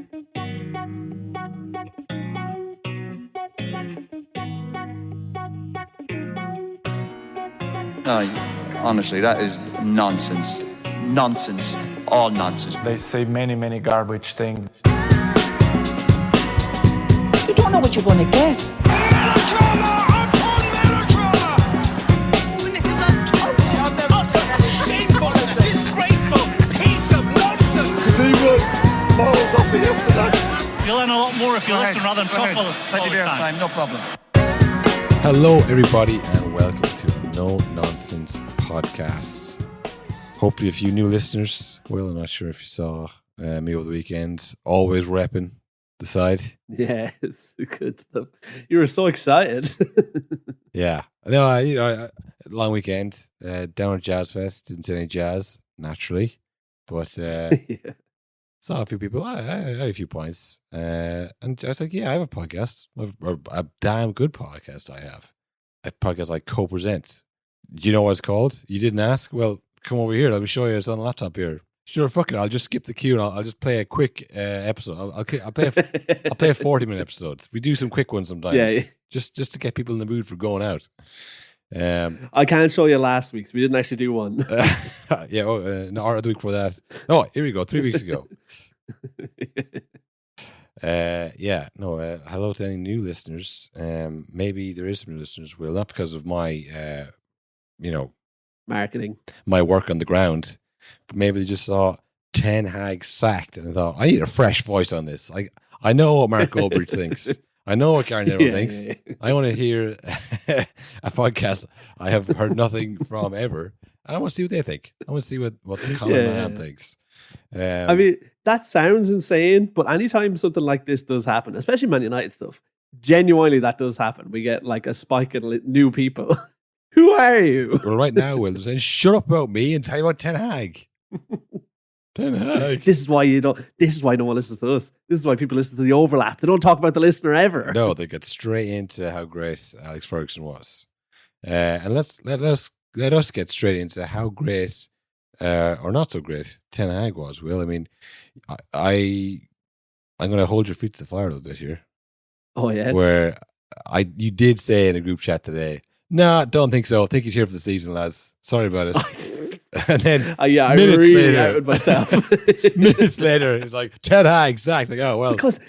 No, honestly, that is nonsense. Nonsense. All nonsense. They say many garbage things. You don't know what you're going to get. Melodrama upon melodrama! This is a Shameful, disgraceful piece of nonsense! He was miles off it yesterday. You'll learn a lot more if you listen rather than talk all Plenty the of time. time, no problem. Hello, everybody, and welcome to No Nonsense Podcasts. Hopefully, a few new listeners. Well, I'm not sure if you saw me over the weekend. Always repping the side. Yes, good stuff. You were so excited. Yeah, no, long weekend down at Jazz Fest. Didn't see any jazz naturally, but Yeah. saw a few people. I had a few points, and I was like, "Yeah, I have a podcast, a damn good podcast. I have a podcast I co-present. Do you know what it's called? You didn't ask. Well, come over here. Let me show you. It's on the laptop here. Sure, fuck it. I'll just skip the queue and I'll just play a quick episode. I'll play a 40-minute episode. We do some quick ones sometimes, Yeah. just to get people in the mood for going out. I can't show you last week's. We didn't actually do one. Yeah, or the week before that. Oh, here we go. 3 weeks ago. Hello to any new listeners. Maybe there is some new listeners. Well, not because of my, Marketing. my work on the ground, but maybe they just saw Ten Hag sacked and thought, I need a fresh voice on this. Like, I know what Mark Goldbridge thinks. I know what Gary Neville thinks. Yeah. I want to hear a podcast I have heard nothing from ever. And I want to see what they think. I want to see what the common man thinks. I mean, that sounds insane, but anytime something like this does happen, especially Man United stuff, genuinely that does happen. We get like a spike in new people. Who are you? Well, right now, Will, they're saying, shut up about me and tell you about Ten Hag. Ten Hag. This is why no one listens to us. This is why people listen to the overlap. They don't talk about the listener ever. No, they get straight into how great Alex Ferguson was. And let us get straight into how great or not so great Ten Hag was, Will. I mean, I'm going to hold your feet to the fire a little bit here. Oh yeah. Where you did say in a group chat today, no, don't think so. I think he's here for the season, lads. Sorry about it. And then I minutes really later, outed myself. minutes later, it's like Ten Hag sacked. Like, oh well, Because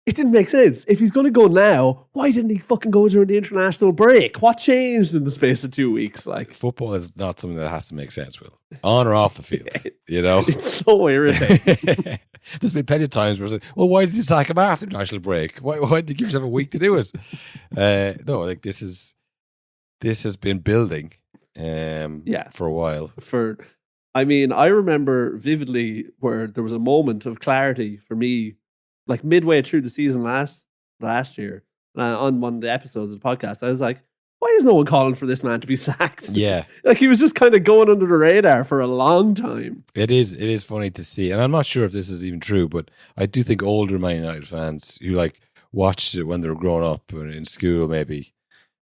it didn't make sense. If he's going to go now, why didn't he fucking go during the international break? What changed in the space of 2 weeks? Like, football is not something that has to make sense, Will. On or off the field, you know. it's so irritating. There's been plenty of times where it's like, well, why did you sack him after the national break? Why did you give yourself a week to do it? No, like this has been building for a while. I remember vividly where there was a moment of clarity for me, like midway through the season last year, on one of the episodes of the podcast. I was like, why is no one calling for this man to be sacked? Yeah. Like he was just kind of going under the radar for a long time. It is funny to see. And I'm not sure if this is even true, but I do think older Man United fans who like watched it when they were growing up and in school maybe,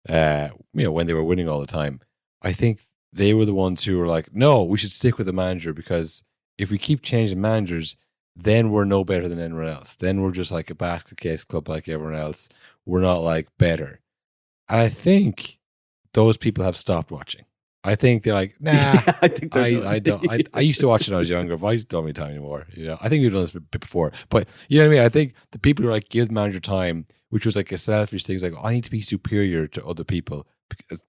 when they were winning all the time, I think they were the ones who were like, no, we should stick with the manager because if we keep changing managers, then we're no better than anyone else. Then we're just like a basket case club like everyone else. We're not like better. And I think those people have stopped watching. I think they're like, nah, I think I don't. I used to watch it when I was younger, but I just don't have any time anymore. You know, I think we've done this a bit before, but you know what I mean? I think the people who are like, give the manager time, which was like a selfish thing, like, I need to be superior to other people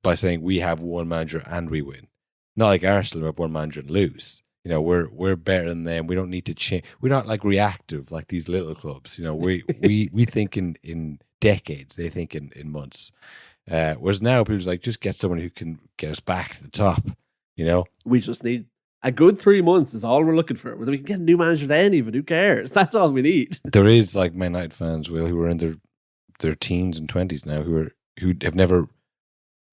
by saying we have one manager and we win. Not like Arsenal who have one manager and lose. You know, we're better than them. We don't need to change. We're not like reactive like these little clubs. You know, we think in decades. They think in months. Whereas now people's like, just get someone who can get us back to the top. You know, we just need a good 3 months is all we're looking for. Whether we can get a new manager then, even who cares? That's all we need. There is like Man United fans, Will, who are in their teens and 20s now, who have never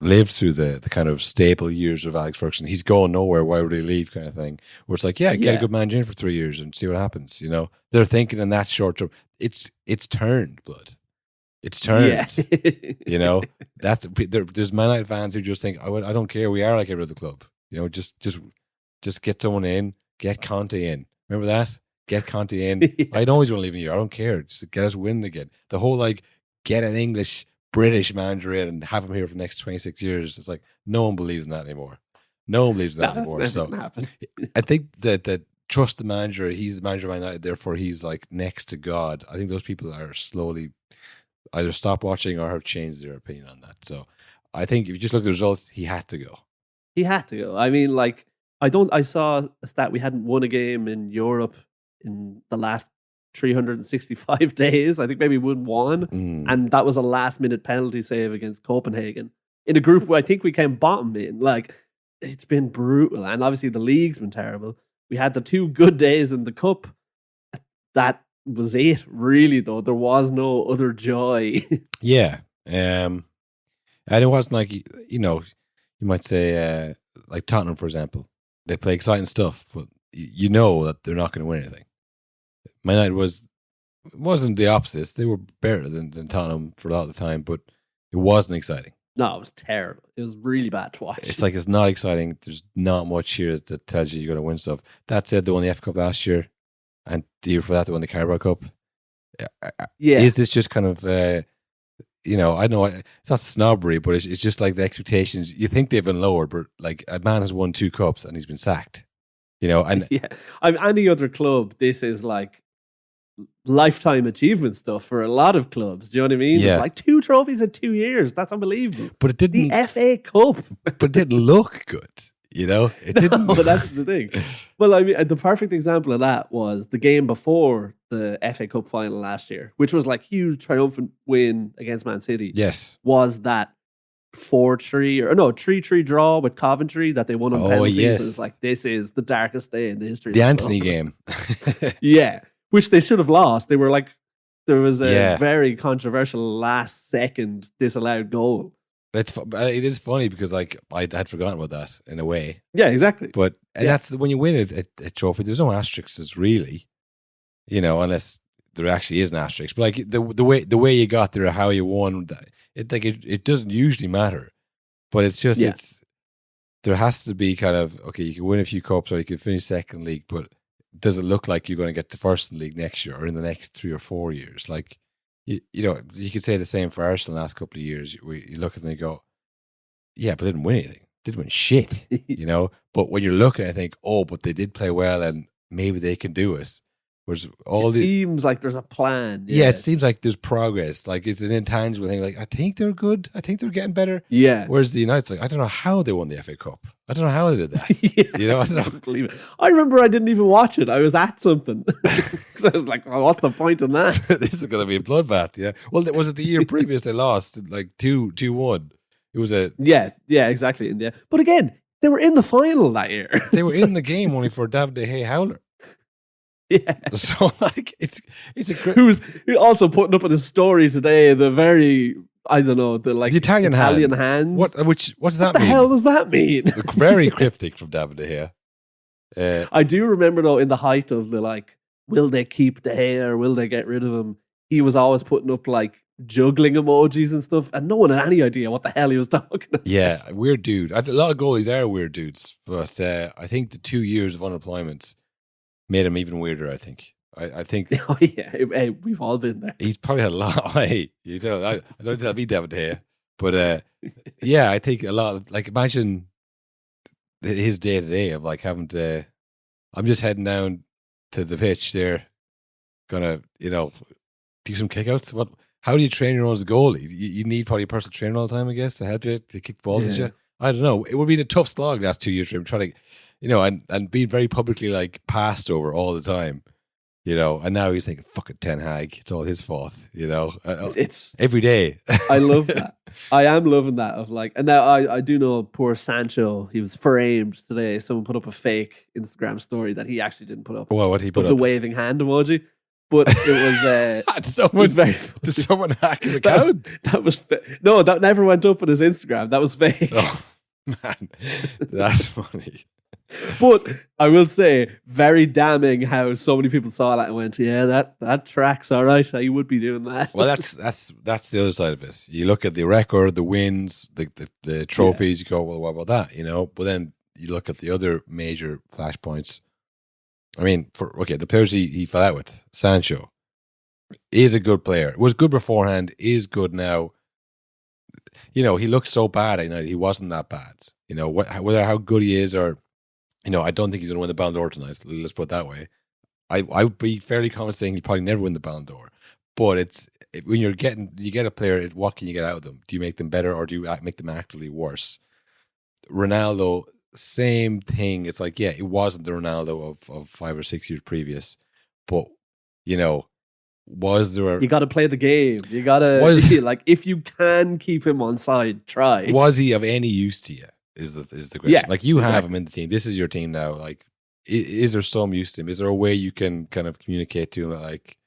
lived through the kind of staple years of Alex Ferguson. He's going nowhere. Why would he leave? Kind of thing. Where it's like, get a good manager in for 3 years and see what happens. You know, they're thinking in that short term. It's turned, blood. It's turned. Yeah. You know, there's Man United fans who just think, I don't care. We are like every other club. You know, just get someone in. Get Conte in. Remember that? Get Conte in. Yeah. I know he's going to leave in a year. I don't care. Just get us winning again. The whole like get an English British manager in and have him here for the next 26 years. It's like no one believes in that anymore. No one believes in that That's anymore. never So gonna happen. I think that trust the manager. He's the manager of Man United, therefore he's like next to God. I think those people are slowly either stop watching or have changed their opinion on that. So I think if you just look at the results, he had to go. He had to go. I mean, like, I saw a stat we hadn't won a game in Europe in the last 365 days. I think maybe we won one. And that was a last minute penalty save against Copenhagen in a group where I think we came bottom in. Like, it's been brutal. And obviously the league's been terrible. We had the 2 good days in the cup. That was it, really, though. There was no other joy. Yeah. And it wasn't like, you know, you might say, like Tottenham, for example. They play exciting stuff, but you know that they're not going to win anything. Man United wasn't the opposite. They were better than Tottenham for a lot of the time, but it wasn't exciting. No, it was terrible. It was really bad to watch. It's like it's not exciting. There's not much here that tells you you're going to win stuff. That said, they won the FA Cup last year, and the year for that they won the Carabao Cup. Yeah. Is this just kind of, you know, I know it's not snobbery, but it's just like the expectations. You think they've been lowered, but like a man has won 2 cups and he's been sacked. You know, and Yeah. Any other club, this is like lifetime achievement stuff for a lot of clubs. Do you know what I mean? Yeah. Like 2 trophies in 2 years. That's unbelievable. but it The didn't. FA Cup. But it didn't look good. You know, it didn't. No, that's the thing. Well, I mean, the perfect example of that was the game before the FA Cup final last year, which was like huge triumphant win against Man City. Yes. Was that 4-3 or no 3-3 draw with Coventry that they won on Oh, penalties? yes. And it's like, this is the darkest day in the history. The of Anthony club. game. Yeah, which they should have lost. They were like, there was a Yeah. very controversial last second disallowed goal. It is funny because like I had forgotten about that in a way. Yeah, exactly. But and Yeah. that's when you win a trophy. There's no asterisks really, you know, unless there actually is an asterisk. But like the way you got there, how you won, it doesn't usually matter. But it's just Yeah. there has to be kind of okay. You can win a few cups or you can finish second in league, but does it look like you're going to get to first in league next year or in the next 3 or 4 years? Like you know, you could say the same for Arsenal the last couple of years. You look at them and you go, yeah, but they didn't win anything. Didn't win shit, you know. But when you're looking, I think, oh, but they did play well, and maybe they can do it. Whereas It seems like there's a plan. yeah, it seems like there's progress. Like it's an intangible thing. Like I think they're good. I think they're getting better. Yeah. Whereas the United's like, I don't know how they won the FA Cup. I don't know how they did that. Yeah, You know, I I don't know. don't believe it. I remember I didn't even watch it. I was at something because I was like, well, "What's the point in that?" This is going to be a bloodbath. Yeah. Well, was it the year previous they lost like 2-1? It was a. Yeah, exactly. In there, but again, they were in the final that year. They were in the game only for David De Gea howler. Yeah, So like it's a great. who's also putting up in his story today the very I don't know the like The Italian hands. What does that What the mean? hell does that mean? Very cryptic from David De Gea. I do remember though in the height of the like, will they keep De Gea or will they get rid of him? He was always putting up like juggling emojis and stuff, and no one had any idea what the hell he was talking about. Yeah, a weird dude. A lot of goalies are weird dudes, but I think the 2 years of unemployment made him even weirder. I think. I think Oh yeah, hey, we've all been there. he's probably had a lot. Hey, you know, I don't think that'll be David De Gea, but yeah, I think a lot. Like imagine his day to day of like having to. I'm just heading down to the pitch there, gonna do some kickouts. How do you train your own as a goalie? You need probably a personal trainer all the time, I guess, to help you to kick the balls at Yeah. you. I don't know. It would be a tough slog the last 2 years for him trying to, and being very publicly like passed over all the time, and now he's thinking, fucking Ten Hag, it's all his fault, It's every day. I love that. I am loving that of like, and now I do know poor Sancho. He was framed today. Someone put up a fake Instagram story that he actually didn't put up. Well, what he put of the up? waving hand emoji, but it was Did someone, very did someone hack his account? that was no, that never went up on his Instagram. That was fake. Oh, man, that's funny. But I will say, very damning how so many people saw that and went, "Yeah, that tracks all right. I would be doing that." Well, that's the other side of it. You look at the record, the wins, the trophies. You go, well, what about that? But then you look at the other major flashpoints. I mean, the players he fell out with, Sancho is a good player. Was good beforehand, is good now. He looked so bad at United. He wasn't that bad. Whether how good he is or, I don't think he's going to win the Ballon d'Or tonight. Let's put it that way. I would be fairly confident saying he'll probably never win the Ballon d'Or. But when you get a player, what can you get out of them? Do you make them better or do you make them actively worse? Ronaldo, same thing. It's like, yeah, it wasn't the Ronaldo of 5 or 6 years previous, but was there? You got to play the game. You got to like if you can keep him on side, try. Was he of any use to you? Is the question? Yeah, like you have him in the team. This is your team now. Like, is there some use to him? Is there a way you can kind of communicate to him? Like,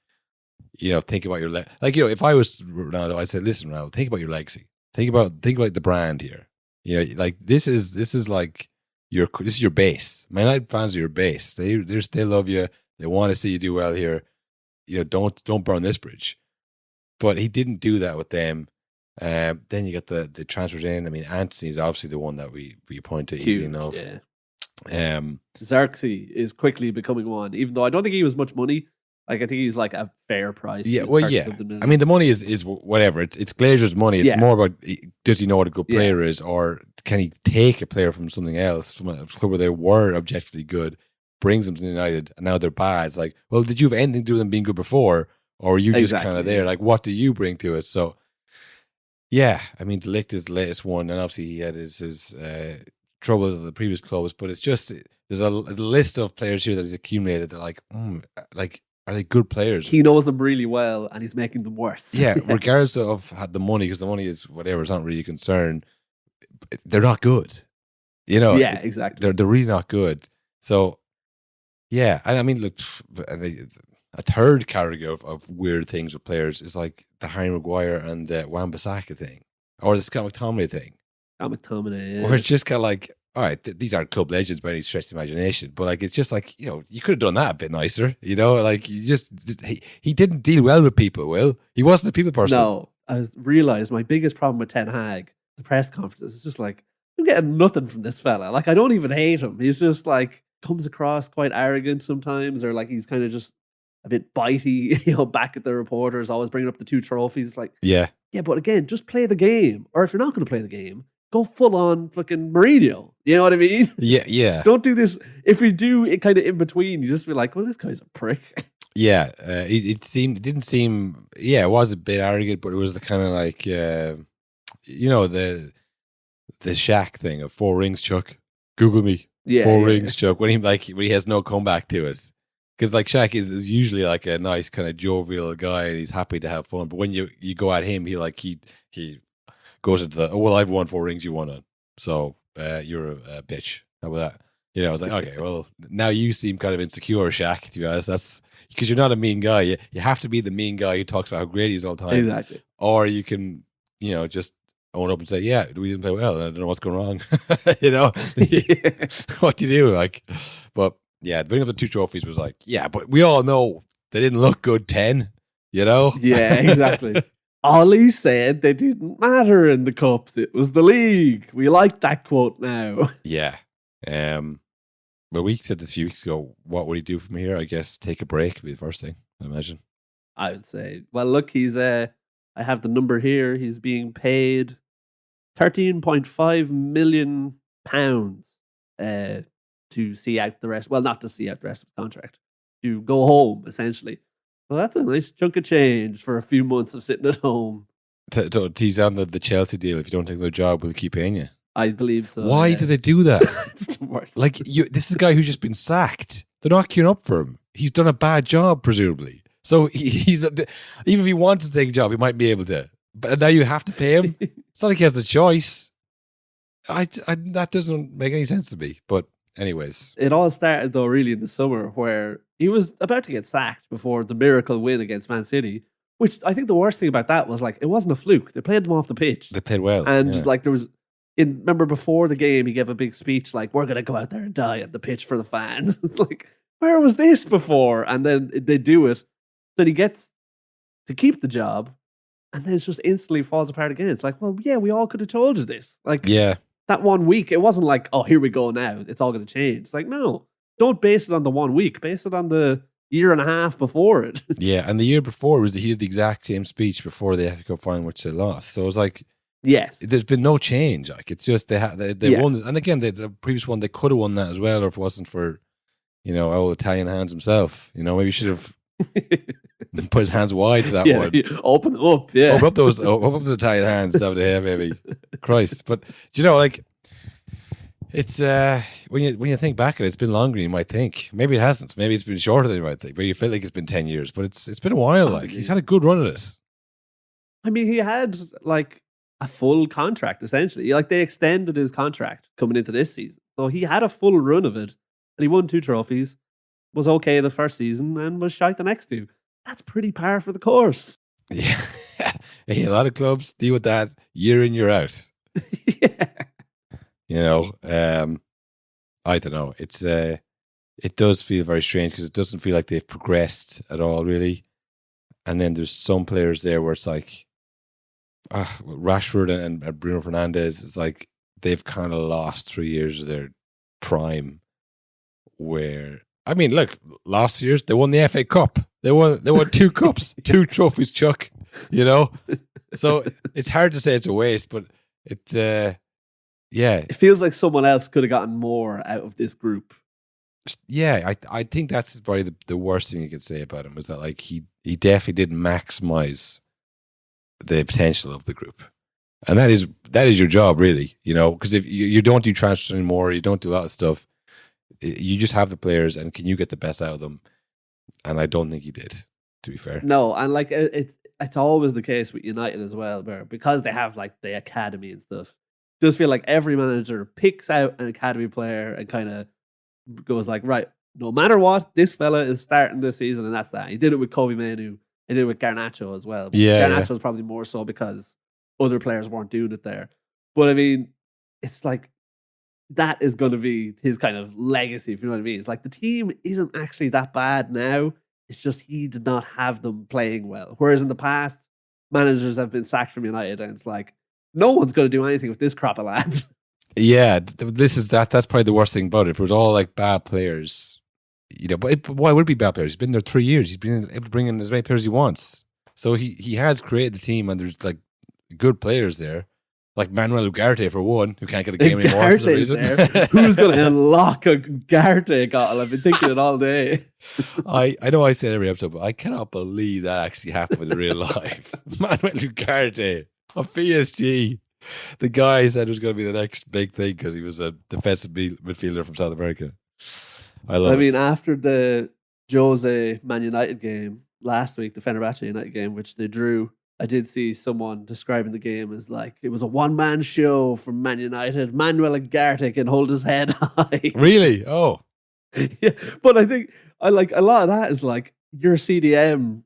think about your if I was Ronaldo, I'd say, listen, Ronaldo, think about your legacy. Think about the brand here. Like this is like this is your base. Man United fans are your base. They love you. They want to see you do well here. Don't burn this bridge. But he didn't do that with them. Then you got the transfers in. I mean, Antony is obviously the one that we point to easy enough. Yeah. Xerxes is quickly becoming one, even though I don't think he was much money. Like I think he's like a fair price. Yeah, well, yeah. I mean, the money is whatever. It's Glazer's money. It's more about does he know what a good player is, or can he take a player from something else, from a club where they were objectively good, brings them to United, and now they're bad. It's like, well, did you have anything to do with them being good before, or are you just kind of there? Like, what do you bring to it? So, yeah, I mean, De Ligt is the latest one, and obviously he had his troubles at the previous clubs, but it's just there's a list of players here that he's accumulated that are they good players? He knows them really well, and he's making them worse. Yeah, regardless of the money, because the money is whatever. It's not really a concern. They're not good. Yeah, exactly. They're really not good. So, yeah, I mean, look, a third category of weird things with players is like the Harry Maguire and the Wan-Bissaka thing, or the Scott McTominay thing. Scott McTominay, yeah. Where it's just kind of like, all right, these aren't club legends by any stretch of the imagination, but like it's just like, you could have done that a bit nicer, like he didn't deal well with people. Will he wasn't a people person? No, I realized my biggest problem with Ten Hag, the press conferences, is just like I'm getting nothing from this fella. Like I don't even hate him. He's just like comes across quite arrogant sometimes, or like he's kind of just a bit bitey, back at the reporters, always bringing up the 2 trophies. Like yeah, but again, just play the game, or if you're not going to play the game, go full on fucking Mourinho. You know what I mean? Yeah. Don't do this. If we do it kind of in between, you just be like, well, this guy's a prick. Yeah. It didn't seem, it was a bit arrogant, but it was the kind of like, the Shaq thing of 4 rings, Chuck. Google me. Yeah. 4 rings, Chuck. When he has no comeback to it. Because like Shaq is usually like a nice kind of jovial guy and he's happy to have fun. But when you go at him, he goes into I've won 4 rings, you won it. So you're a bitch. How about that? I was like, okay, well, now you seem kind of insecure, Shaq, to be honest. That's because you're not a mean guy. You have to be the mean guy who talks about how great he is all the time. Exactly. Or you can, just own up and say, yeah, we didn't play well. And I don't know what's going wrong. What do you do? But yeah, the winning of the 2 trophies was like, yeah, but we all know they didn't look good 10, Yeah, exactly. Ollie said they didn't matter in the cups. It was the league. We like that quote now. Yeah. Well, we said this a few weeks ago, what would he do from here? I guess take a break would be the first thing, I imagine. I would say, well, look, he's, I have the number here. He's being paid £13.5 million to see out the rest. Well, not to see out the rest of the contract, to go home, essentially. Well, that's a nice chunk of change for a few months of sitting at home. To tease on the Chelsea deal, if you don't take their job, we'll keep paying you. I believe so. Why do they do that? It's the worst. Like, this is a guy who's just been sacked. They're not queuing up for him. He's done a bad job, presumably. So he's even if he wanted to take a job, he might be able to. But now you have to pay him. It's not like he has the choice. That doesn't make any sense to me. But anyways, it all started though really in the summer where he was about to get sacked before the miracle win against Man City. Which I think the worst thing about that was like it wasn't a fluke. They played them off the pitch. They played well, and like there was. Remember before the game, he gave a big speech like, we're going to go out there and die at the pitch for the fans. It's like, where was this before? And then they do it. Then he gets to keep the job and then it just instantly falls apart again. It's like, well, yeah, we all could have told you this. Like, yeah, that 1 week, it wasn't like, oh, here we go now. It's all going to change. It's like, no, don't base it on the 1 week. Base it on the year and a half before it. Yeah, and the year before was he did the exact same speech before the FA Cup final, which they lost. So it was like, Yes. there's been no change. Like it's just they Yeah. won, and again the previous one they could have won that as well, or if it wasn't for old Italian hands himself. Maybe he should have put his hands wide for that Yeah. one. Open them up. Yeah. Open up those Italian hands down there, baby. Christ, but it's when you think back at it, it's been longer than you might think. Maybe it hasn't. Maybe it's been shorter than you might think. But you feel like it's been 10 years. But it's been a while. Like he's had a good run at it. I mean, he had like a full contract essentially. Like they extended his contract coming into this season, so he had a full run of it, and he won 2 trophies. Was okay the first season and was shite the next 2. That's pretty par for the course. Yeah, a lot of clubs deal with that year in, year out. Yeah. I don't know. It does feel very strange because it doesn't feel like they've progressed at all, really. And then there's some players there where it's like, Rashford and Bruno Fernandes. It's like they've kind of lost 3 years of their prime. Where look, last year's they won the FA Cup. They won 2 cups, 2 trophies, Chuck. So it's hard to say it's a waste, but it feels like someone else could have gotten more out of this group. Yeah, I think that's probably the worst thing you could say about him is that like he definitely didn't maximize the potential of the group, and that is your job really, because if you don't do transfers anymore, you don't do a lot of stuff. You just have the players, and can you get the best out of them? And I don't think he did, to be fair. No, and like it's always the case with United as well, where because they have like the academy and stuff, it does feel like every manager picks out an academy player and kind of goes like, right, no matter what, this fella is starting this season, and that's that. He did it with Kobe Manu. He did it with Garnacho as well. But Garnacho's probably more so because other players weren't doing it there. But I mean, it's like that is going to be his kind of legacy, if you know what I mean. It's like the team isn't actually that bad now. It's just he did not have them playing well. Whereas in the past, managers have been sacked from United, and it's like, no one's going to do anything with this crop of lads. Yeah, that's probably the worst thing about it. If it was all like bad players, but why would it be bad players? He's been there 3 years. He's been able to bring in as many players as he wants. So he has created the team, and there's like good players there. Like Manuel Ugarte for one, who can't get a game anymore for some reason. Who's going to unlock a Ugarte goal? I've been thinking it all day. I know I say it every episode, but I cannot believe that actually happened in real life. Manuel Ugarte of PSG. The guy said it was going to be the next big thing because he was a defensive midfielder from South America. I mean, after the Jose Man United game last week, the Fenerbahce United game, which they drew, I did see someone describing the game as like it was a one-man show from Man United. Manuel Ugarte can hold his head high. Really? Oh. Yeah, but I think I like a lot of that is like your CDM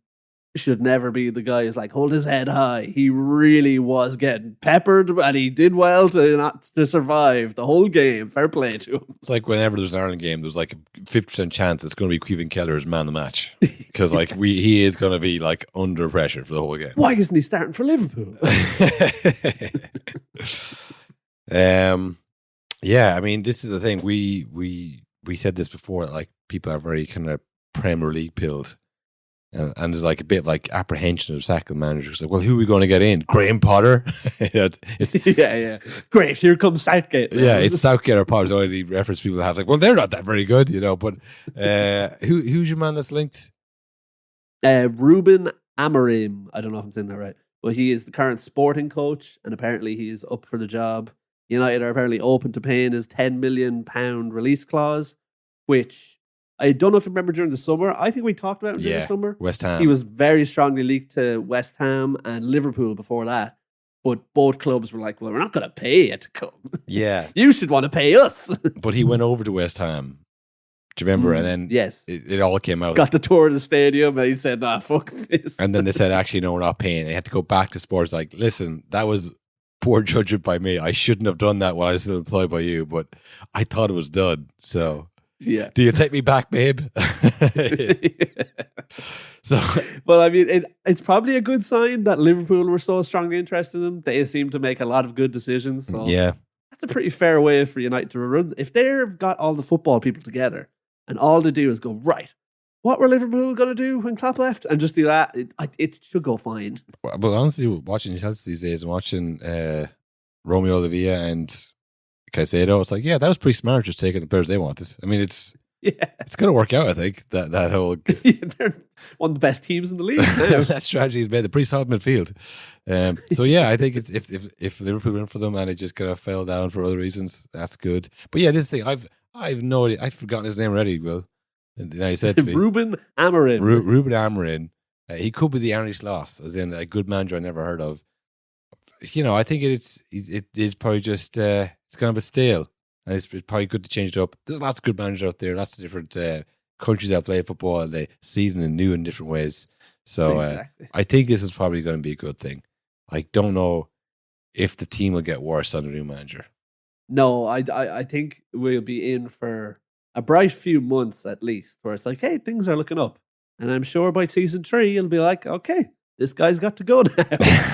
should never be the guy who's like hold his head high. He really was getting peppered, and he did well to survive the whole game. Fair play to him. It's like whenever there's an Ireland game, there's like a 50% chance it's going to be Kevin Keller's man of the match because like he is going to be like under pressure for the whole game. Why isn't he starting for Liverpool? Yeah, I mean, this is the thing. We said this before. Like people are very kind of Premier League pilled. And there's like a bit like apprehension of sacking managers. Like, well, who are we going to get in? Graham Potter? Yeah. Great, here comes Southgate. Yeah, it's Southgate or Potter's the only reference people have. Like, well, they're not that very good, But who's your man that's linked? Ruben Amorim. I don't know if I'm saying that right, but he is the current Sporting coach, and apparently he is up for the job. United are apparently open to paying his £10 million release clause, which I don't know if you remember during the summer. I think we talked about it during the summer. West Ham. He was very strongly linked to West Ham and Liverpool before that. But both clubs were like, well, we're not going to pay you to come. Yeah. You should want to pay us. But he went over to West Ham. Do you remember? And then yes, it all came out. Got the tour of the stadium and he said, nah, fuck this. And then they said, actually, no, we're not paying. And he had to go back to sports like, listen, that was poor judgment by me. I shouldn't have done that while I was still employed by you, but I thought it was done. So... yeah. Do you take me back, babe? So, well, I mean, it's probably a good sign that Liverpool were so strongly interested in him. They seem to make a lot of good decisions. So yeah, that's a pretty fair way for United to run. If they've got all the football people together and all they do is go, right, what were Liverpool going to do when Klopp left? And just do that. It should go fine. But honestly, watching Chelsea these days and watching Romeo Lavia and Caicedo, it's like, yeah, that was pretty smart just taking the players they wanted. I mean, it's going to work out, I think, that whole... They're one of the best teams in the league now. that strategy is made a pretty solid midfield. So yeah, I think it's if Liverpool win for them and it just kind of fell down for other reasons, that's good. But yeah, this thing, I've no idea. I've forgotten his name already, Will. And now you said to me. Ruben Amorim. Ruben Amorim. He could be the Arne Slot, as in a good manager I never heard of. You know, I think it is probably just it's kind of a stale, and it's probably good to change it up. There's lots of good managers out there, lots of different countries that play football, and they see it in new and different ways. So Exactly. I think this is probably going to be a good thing. I don't know if the team will get worse under new manager. No, I think we'll be in for a bright few months at least, where it's like, hey, things are looking up. And I'm sure by season 3, it'll be like, okay, this guy's got to go now.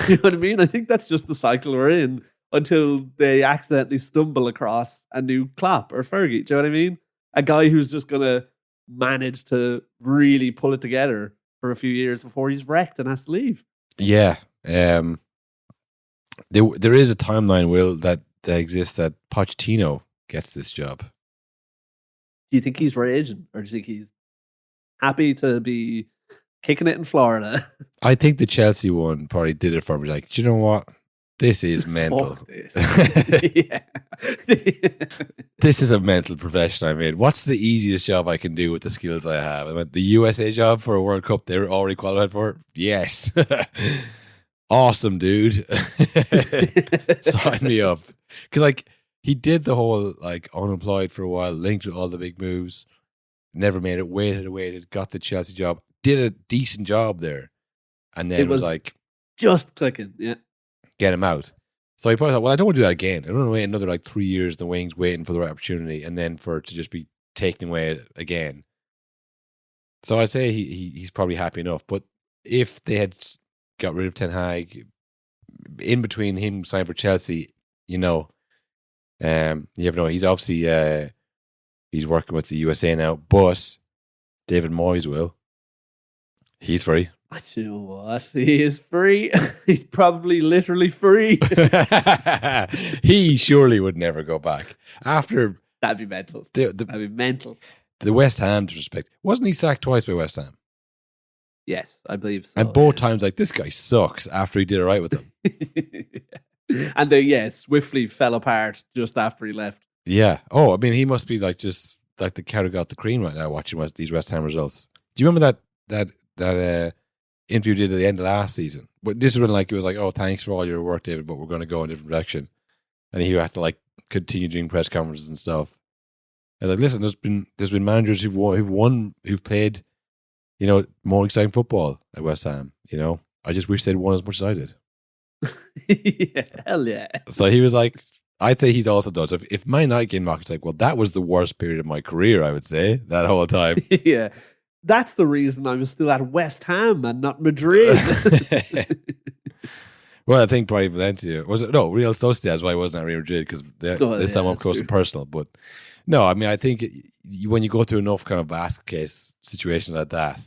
You know what I mean? I think that's just the cycle we're in until they accidentally stumble across a new Klopp or Fergie. Do you know what I mean? A guy who's just going to manage to really pull it together for a few years before he's wrecked and has to leave. Yeah. There is a timeline, Will, that exists that Pochettino gets this job. Do you think he's raging, or do you think he's happy to be kicking it in Florida? I think the Chelsea one probably did it for me. Like, do you know what? This is mental. Fuck this. Yeah. This is a mental profession I'm in. What's the easiest job I can do with the skills I have? I went the USA job for a World Cup they're already qualified for. Yes. Awesome, dude. Sign me up. Because like he did the whole like unemployed for a while, linked with all the big moves, never made it, waited, got the Chelsea job, did a decent job there, and then It was was- like, Just clicking. Yeah. get him out. So he probably thought, well, I don't want to do that again. I don't want to wait another like 3 years in the wings waiting for the right opportunity and then for it to just be taken away again. So I say he's probably happy enough. But if they had got rid of Ten Hag in between him signing for Chelsea, you never know. He's obviously he's working with the USA now, but David Moyes he's free. But you know what? He is free. He's probably literally free. He surely would never go back after That'd be mental. the That'd be mental. the West Ham disrespect. Wasn't he sacked twice by West Ham? Yes, I believe so. And both times, like, this guy sucks after he did it right with them. And they, swiftly fell apart just after he left. Yeah. Oh, I mean, he must be like just like the cat who got the cream right now watching these West Ham results. Do you remember that interview he did at the end of last season? But this is when like it was like, oh, thanks for all your work, David, but we're going to go in a different direction. And he had to like continue doing press conferences and stuff. I was like, listen, there's been managers who've played, more exciting football at West Ham. I just wish they'd won as much as I did. Yeah, hell yeah. So he was like, I'd say he's also done. So if my night game market's like, well, that was the worst period of my career, I would say, that whole time. Yeah. That's the reason I'm still at West Ham and not Madrid. Well, I think probably Valencia. Real Sociedad is why I wasn't at Real Madrid, because this time up close and personal. But no, I mean, I think when you go through enough kind of basket case situations like that,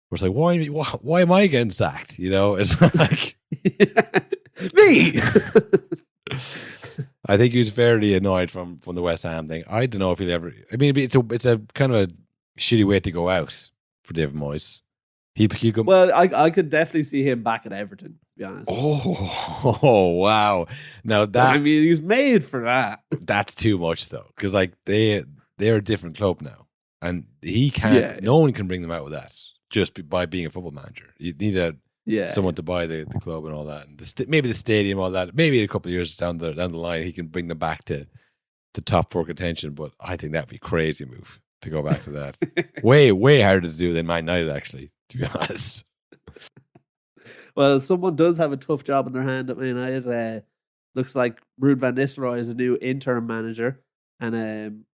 where it's like, why am I getting sacked? It's like... Me! I think he was fairly annoyed from the West Ham thing. I don't know if he'll ever... I mean, it's a kind of a shitty way to go out for David Moyes. He'll go... Well, I could definitely see him back at Everton, to be honest. Oh, wow. Now that... I mean, he's made for that. That's too much, though. Because, like, they're a different club now. And he can't... Yeah. No one can bring them out with that just by being a football manager. You need someone to buy the club and all that. And maybe the stadium, all that. Maybe in a couple of years down the line, he can bring them back to top four contention. But I think that'd be a crazy move to go back to that. way, way harder to do than Man United, actually, to be honest. Well, someone does have a tough job in their hand at Man United. Looks like Ruud van Nistelrooy is a new interim manager. And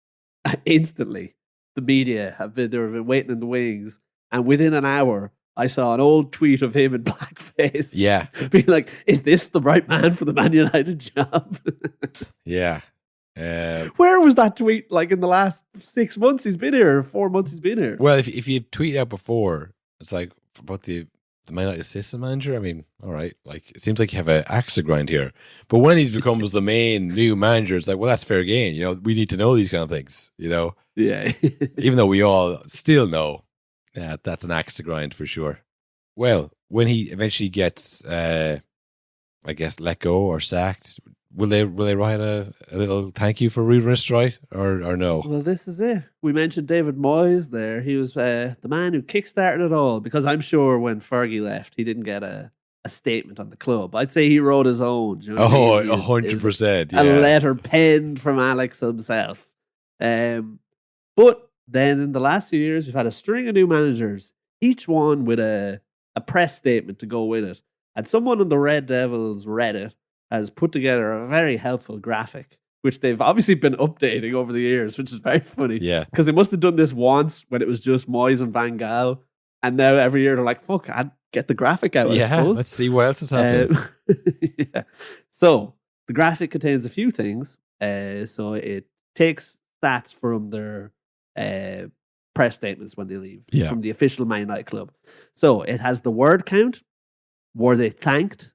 instantly, the media have been waiting in the wings. And within an hour, I saw an old tweet of him in blackface. Yeah. Being like, is this the right man for the Man United job? Yeah. Where was that tweet like in the last 6 months he's been here, or 4 months he's been here? Well, if you tweet out before, it's like about the Man United assistant manager. I mean, all right, like it seems like you have an axe to grind here. But when he becomes the main new manager, it's like, well, that's fair game. You know, we need to know these kind of things. You know, Yeah. even though we all still know, that's an axe to grind for sure. Well, when he eventually gets, I guess, let go or sacked, will they write a little thank you for Ruud Nistelrooy or no? Well, this is it. We mentioned David Moyes there. He was the man who kickstarted it all, because I'm sure when Fergie left, he didn't get a statement on the club. I'd say he wrote his own. Do you know what I mean? 100%. A letter penned from Alex himself. But then in the last few years, we've had a string of new managers, each one with a press statement to go with it. And someone on the Red Devils Reddit has put together a very helpful graphic, which they've obviously been updating over the years, which is very funny. Yeah. Because they must have done this once when it was just Moyes and Van Gaal. And now every year they're like, fuck, I'd get the graphic out, I suppose. Let's see what else is happening. Yeah. So the graphic contains a few things. So it takes stats from their press statements when they leave from the official Man United club. So it has the word count. Were they thanked?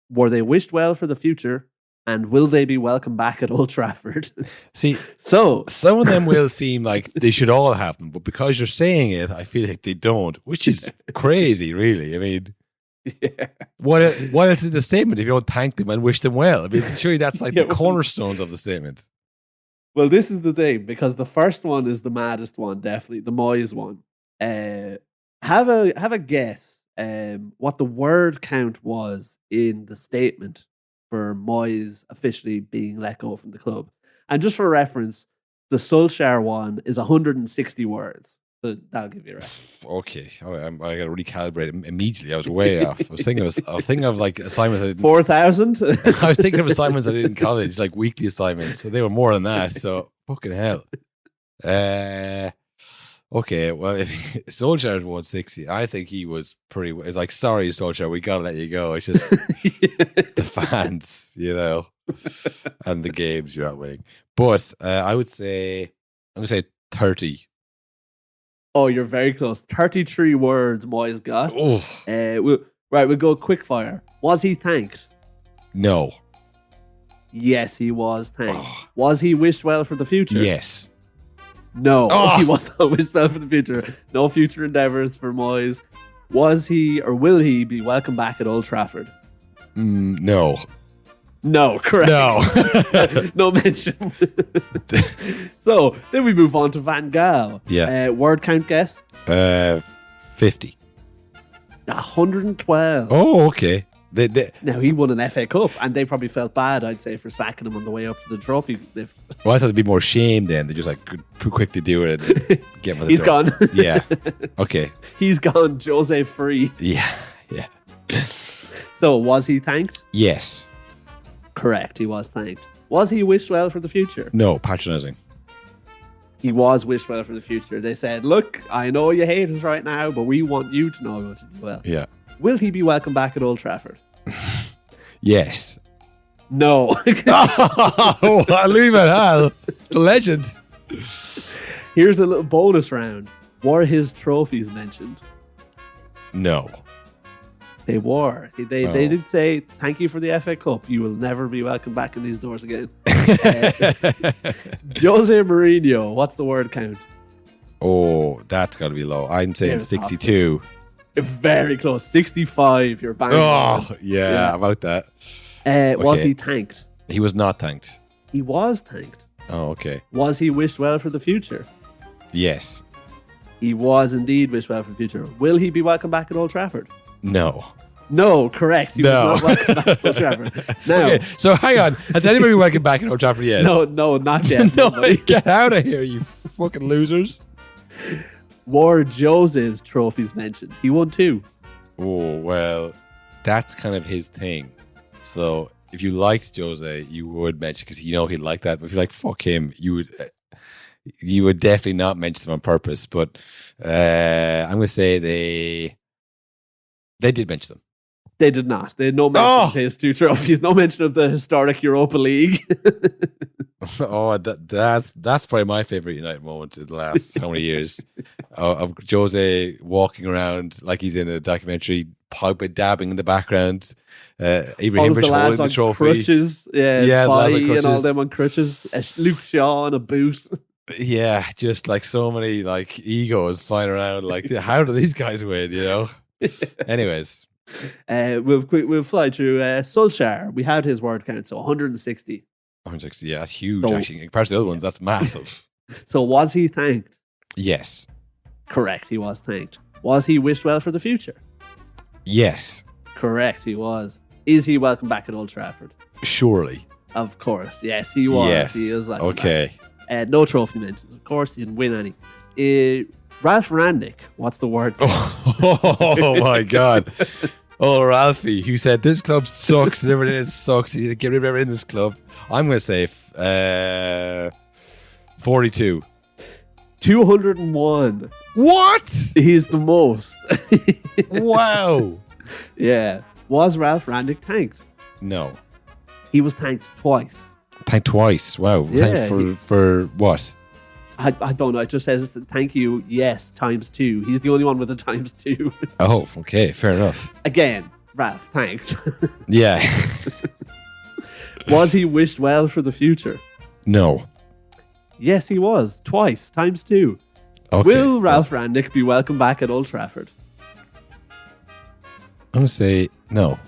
Were they wished well for the future? And will they be welcome back at Old Trafford? See, so some of them will seem like they should all have them, but because you're saying it, I feel like they don't, which is crazy, really. I mean, what else is the statement if you don't thank them and wish them well? I mean, surely that's like the cornerstones of the statement. Well, this is the thing, because the first one is the maddest one, definitely, the Moyes one. Have a guess what the word count was in the statement for Moyes officially being let go from the club. And just for reference, the Solskjaer one is 160 words. So that'll give you a reference. Okay, I got to recalibrate immediately. I was way off. I was thinking of like assignments. I didn't, 4,000. I was thinking of assignments I did in college, like weekly assignments. So they were more than that. So fucking hell. Okay, well, if Solskjaer is 160, I think he was pretty. It's like, sorry, Solskjaer, we gotta let you go. It's just the fans, you know, and the games you're not winning. But I would say, I'm gonna say 30. Oh, you're very close. 33 words Moyes got. Oh, we'll go quick fire. Was he thanked? no. Yes, he was thanked. Was he wished well for the future? Yes. No, he was not wished well for the future. No future endeavours for Moyes. Was he or will he be welcome back at Old Trafford? No. No, correct. No. No mention. So then we move on to Van Gaal. Yeah. Word count guess? 50. 112. Oh, okay. Now he won an FA Cup, and they probably felt bad, I'd say, for sacking him on the way up to the trophy lift. Well, I thought there'd be more shame then. They just like could quickly do it and get him on the He's door. gone. Yeah. Okay. He's gone. Jose free. Yeah. So was he thanked? Yes. Correct. He was thanked. Was he wished well for the future? No. Patronising. He was wished well for the future. They said, "Look, I know you hate us right now, but we want you to know how to do well." Yeah. Will he be welcome back at Old Trafford? Yes. No. Oh, Louis Van Gaal, the legend. Here's a little bonus round. Were his trophies mentioned? No. They were. They did say, "Thank you for the FA Cup. You will never be welcome back in these doors again." Jose Mourinho, what's the word count? Oh, that's got to be low. I'm saying Here's 62. Very close. 65. You're bang on. Oh, yeah, about that. Was Okay. he thanked? He was not thanked. He was thanked. Oh, okay. Was he wished well for the future? Yes. He was indeed wished well for the future. Will he be welcome back at Old Trafford? No. No, correct. He No. was not welcome back at Old Trafford. No, Okay, so hang on. Has anybody welcome back at Old Trafford yet? no, not yet. No, Nobody. get out of here, you fucking losers. Were Jose's trophies mentioned? He won 2. Oh, well, that's kind of his thing. So if you liked Jose, you would mention, because you know he'd like that. But if you're like, fuck him, you would definitely not mention them on purpose. But I'm going to say they did mention them. They did not. They had no mention of his 2 trophies. No mention of the historic Europa League. Oh, that's probably my favorite United moment in the last how many years of Jose walking around like he's in a documentary, pipe dabbing in the background. All of Ibrahimovic the lads holding on the trophy. crutches. Yeah, the lads on Bailly and all crutches. them on crutches. Luke Shaw on a boot. Yeah, just like so many like egos flying around. Like, how do these guys win? You know. Anyways, We'll fly through Solskjaer. We had his word count, so 160. 160. Yeah, that's huge. So- Actually, compared to the other ones, that's massive. So was he thanked? Yes. Correct, he was thanked. Was he wished well for the future? Yes. Correct, he was. Is he welcome back at Old Trafford? Surely. Of course. Yes, he was. Yes. He is welcome Okay. back. No trophy mentions. Of course, he didn't win any. Ralph Rangnick, what's the word? Oh my God. Oh, Ralphie, who said this club sucks and everything in it sucks. You need to get rid of everything in this club. I'm going to say 42. 201. What? He's the most. Wow. Yeah. Was Ralph Rangnick thanked? No. He was thanked twice. Thanked twice. Wow. Yeah, Thanked for what? I don't know. It just says thank you, yes, ×2. He's the only one with a ×2. Oh, okay. Fair enough. Again, Ralph, thanks. Yeah. Was he wished well for the future? No. Yes, he was. Twice, ×2. Okay. Will Ralph Rangnick be welcome back at Old Trafford? I'm going to say no.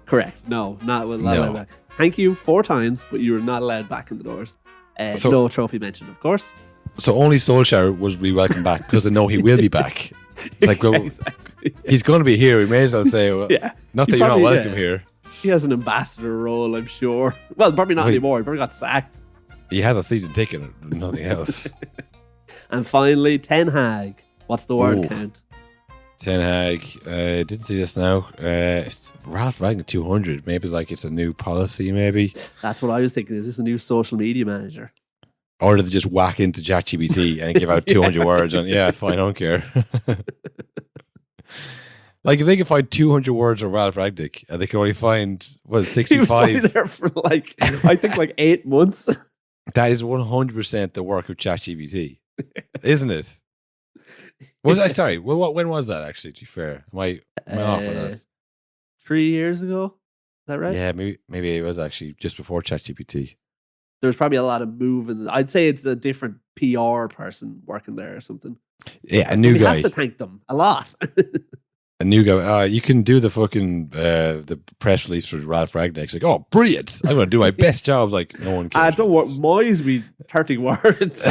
Correct. No, not will No. allowed back. Thank you 4 times, but you were not allowed back in the doors. So- No trophy mentioned, of course. So only Solskjaer was be welcome back because they know he will be back. It's like, well, Exactly. he's going to be here. We may as well say, well, Yeah. not He that you're not probably, welcome yeah. here. He has an ambassador role, I'm sure. Well, probably not Wait. anymore. He probably got sacked. He has a season ticket, nothing else. And finally, Ten Hag. What's the word Ooh. count? Ten Hag, didn't see this now. It's Ralph Ragnar 200. Maybe like it's a new policy, maybe. That's what I was thinking. Is this a new social media manager? Or did they just whack into ChatGPT and give out 200 words? And yeah, fine, I don't care. Like if they could find 200 words of Ralph Ragnick and they could only find, what, He was only 65? there for like, I think like 8 months. That is 100% the work of ChatGPT, isn't it? Was I sorry? Well, when was that actually? To be fair, am I off on that? 3 years ago? Is that right? Yeah, maybe it was actually just before ChatGPT. There's probably a lot of moving. I'd say it's a different PR person working there or something. Yeah, a new we guy. have to thank them a lot. A new guy. You can do the fucking the press release for Ralph Ragnick. It's like, oh, brilliant! I'm going to do my best job. Like, no one cares. Don't about worry. Moyes be 30 words.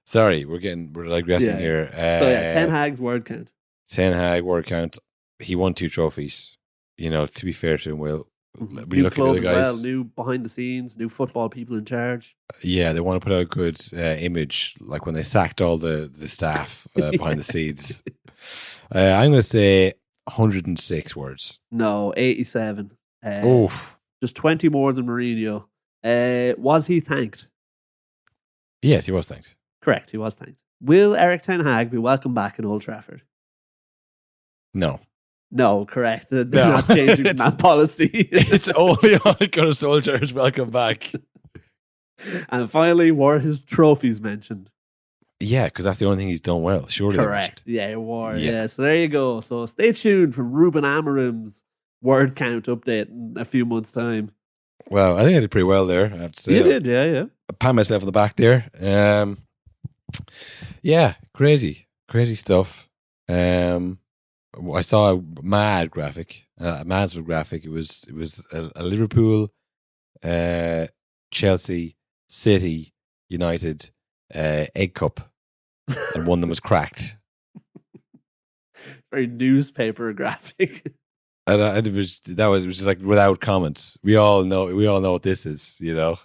Sorry, we're digressing Yeah. here. So yeah, Ten Hag's word count. Ten Hag word count. He won 2 trophies. You know, to be fair to him, Will. When you New look at the club other as guys, well, new behind the scenes, new football people in charge. yeah, they want to put out a good image, like when they sacked all the staff behind the scenes. I'm going to say 106 words. No, 87. Oh, Just 20 more than Mourinho. Was he thanked? yes, he was thanked. Correct, he was thanked. Will Eric Ten Hag be welcome back in Old Trafford? No. No, correct. They're No. not changing that policy. It's only on Gunnar Solskjaer's welcome back. And finally, were his trophies mentioned? Yeah, because that's the only thing he's done well. Surely. Correct. Yeah, it were. Yeah. Yeah. So there you go. So stay tuned for Ruben Amorim's word count update in a few months' time. Well, I think I did pretty well there, I have to say. You did, yeah. I pat myself on the back there. Yeah, crazy stuff. I saw a mad graphic, a massive graphic. It was a Liverpool, Chelsea, City, United egg cup, and one of them was cracked. Very newspaper graphic. And it was just like without comments. We all know what this is, you know,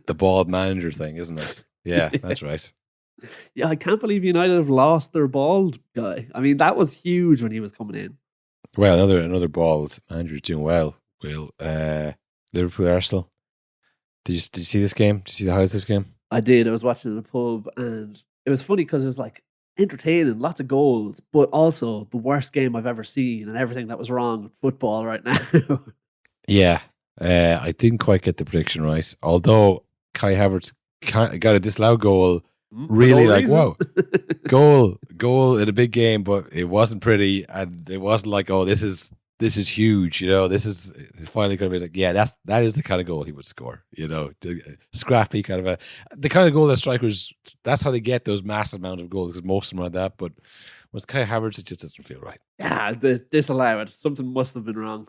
the bald manager thing, isn't it? Yeah, that's right. Yeah, I can't believe United have lost their bald guy. I mean, that was huge when he was coming in. Well, another bald manager's doing well. Will Liverpool Arsenal. Did you see this game? Did you see the highlights of this game? I did. I was watching in a pub, and it was funny because it was like entertaining, lots of goals, but also the worst game I've ever seen and everything that was wrong with football right now. Yeah. I didn't quite get the prediction right. Although Kai Havertz got a disallowed goal. Really no like, reason. whoa, goal in a big game, but it wasn't pretty. And it wasn't like, oh, this is huge. This is finally going to be like, yeah, that is the kind of goal he would score. Scrappy kind of the kind of goal that strikers, that's how they get those massive amount of goals, because most of them are like that. But with Kai Havertz, it just doesn't feel right. Yeah, disallow it. Something must have been wrong.